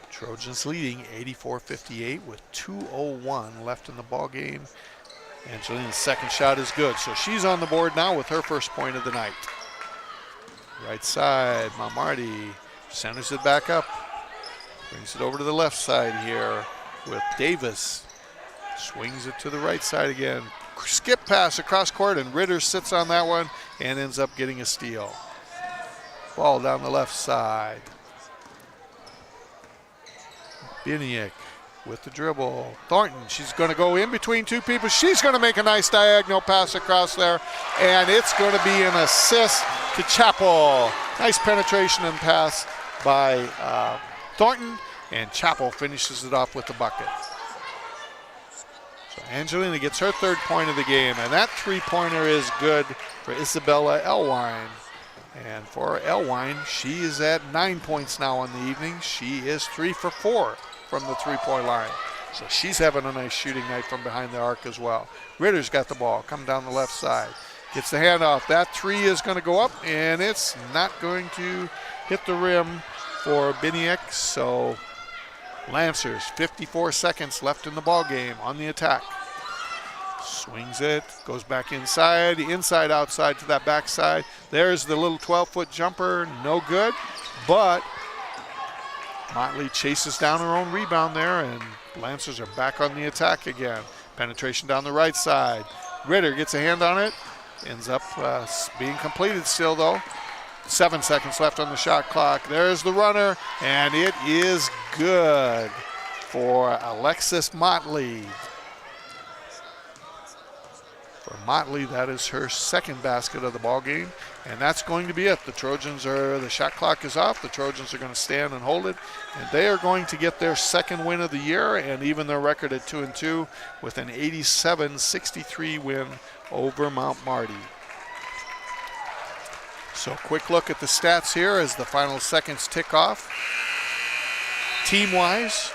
Trojans leading 84-58 with 2:01 left in the ball game. Angelina's second shot is good. So she's on the board now with her first point of the night. Right side, Marty centers it back up. Brings it over to the left side here with Davis. Swings it to the right side again. Skip pass across court, and Ritter sits on that one and ends up getting a steal. Ball down the left side. Biniak with the dribble. Thornton, she's going to go in between two people. She's going to make a nice diagonal pass across there, and it's going to be an assist to Chappell. Nice penetration and pass by Thornton, and Chappell finishes it off with the bucket. So Angelina gets her 3rd point of the game, and that 3-pointer is good for Isabella Elwine. And for Elwine, she is at 9 points now on the evening. She is 3 for 4 from the 3-point line. So she's having a nice shooting night from behind the arc as well. Ritter's got the ball, coming down the left side. Gets the handoff. That 3 is going to go up, and it's not going to hit the rim for Biniak. So Lancers, 54 seconds left in the ball game on the attack. Swings it, goes back inside, outside to that backside. There's the little 12-foot jumper, no good. But Motley chases down her own rebound there, and Lancers are back on the attack again. Penetration down the right side. Ritter gets a hand on it. Ends up being completed still, though. 7 seconds left on the shot clock. There's the runner, and it is good for Alexis Motley. For Motley, that is her 2nd basket of the ball game, and that's going to be it. The shot clock is off. The Trojans are going to stand and hold it, and they are going to get their 2nd win of the year and even their record at 2-2 with an 87-63 win over Mount Marty. So quick look at the stats here as the final seconds tick off. Team-wise,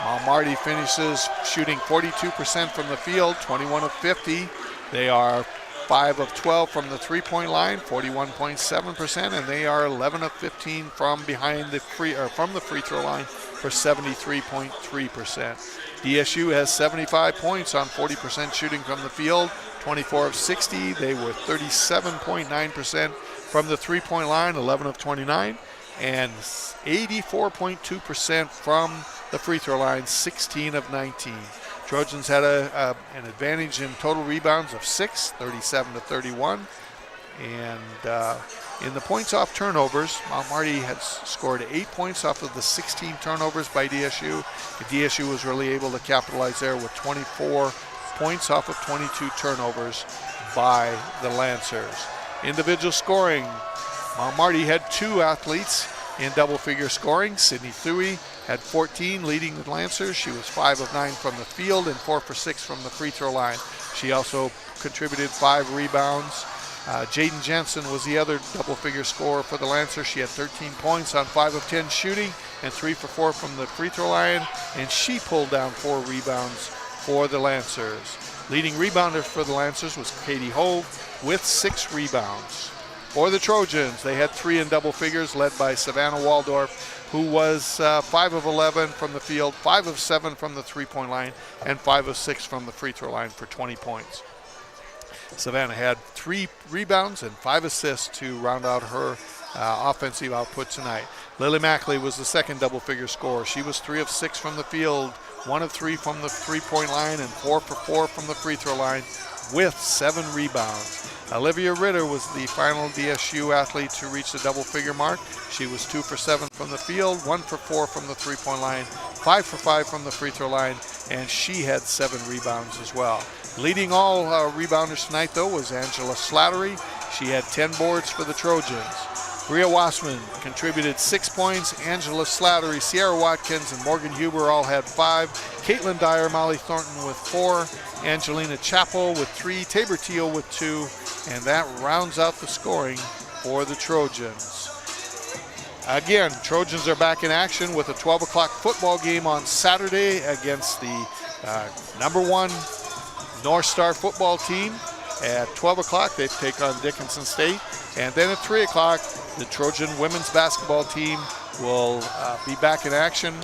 Mount Marty finishes shooting 42% from the field, 21 of 50. They are 5 of 12 from the 3-point line, 41.7%, and they are 11 of 15 from the free throw line for 73.3%. DSU has 75 points on 40% shooting from the field, 24 of 60. They were 37.9% from the 3-point line, 11 of 29, and 84.2% from the free throw line, 16 of 19. Trojans had an advantage in total rebounds of 6, 37-31. And in the points off turnovers, Mount Marty has scored 8 points off of the 16 turnovers by DSU. DSU was really able to capitalize there with 24 points off of 22 turnovers by the Lancers. Individual scoring, Mount Marty had 2 athletes in double-figure scoring. Sydney Thuy had 14, leading the Lancers. She was 5 of 9 from the field and 4 for 6 from the free throw line. She also contributed 5 rebounds. Jaden Jensen was the other double-figure scorer for the Lancers. She had 13 points on 5 of 10 shooting and 3 for 4 from the free throw line, and she pulled down 4 rebounds for the Lancers. Leading rebounder for the Lancers was Katie Hove with 6 rebounds. For the Trojans, they had 3 in double figures, led by Savannah Waldorf, who was 5 of 11 from the field, 5 of 7 from the 3-point line, and 5 of 6 from the free throw line for 20 points. Savannah had 3 rebounds and 5 assists to round out her offensive output tonight. Lily Mackley was the second double-figure scorer. She was 3 of 6 from the field, 1 of 3 from the three-point line, and 4 for 4 from the free throw line with 7 rebounds. Olivia Ritter was the final DSU athlete to reach the double-figure mark. She was 2 for 7 from the field, 1 for 4 from the three-point line, 5 for 5 from the free throw line, and she had 7 rebounds as well. Leading all rebounders tonight, though, was Angela Slattery. She had 10 boards for the Trojans. Bria Wassman contributed 6 points. Angela Slattery, Sierra Watkins, and Morgan Huber all had 5. Caitlin Dyer, Molly Thornton with 4. Angelina Chappell with 3. Tabor Teal with 2. And that rounds out the scoring for the Trojans. Again, Trojans are back in action with a 12 o'clock football game on Saturday against the number 1 North Star football team. At 12 o'clock, they take on Dickinson State. And then at 3 o'clock, the Trojan women's basketball team will be back in action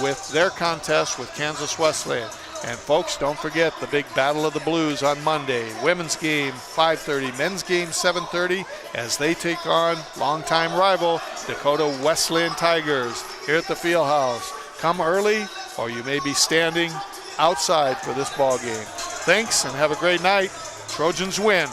with their contest with Kansas Wesleyan. And folks, don't forget the big Battle of the Blues on Monday. Women's game 5:30, men's game 7:30 as they take on longtime rival Dakota Wesleyan Tigers here at the Fieldhouse. Come early or you may be standing outside for this ball game. Thanks and have a great night. Trojans win.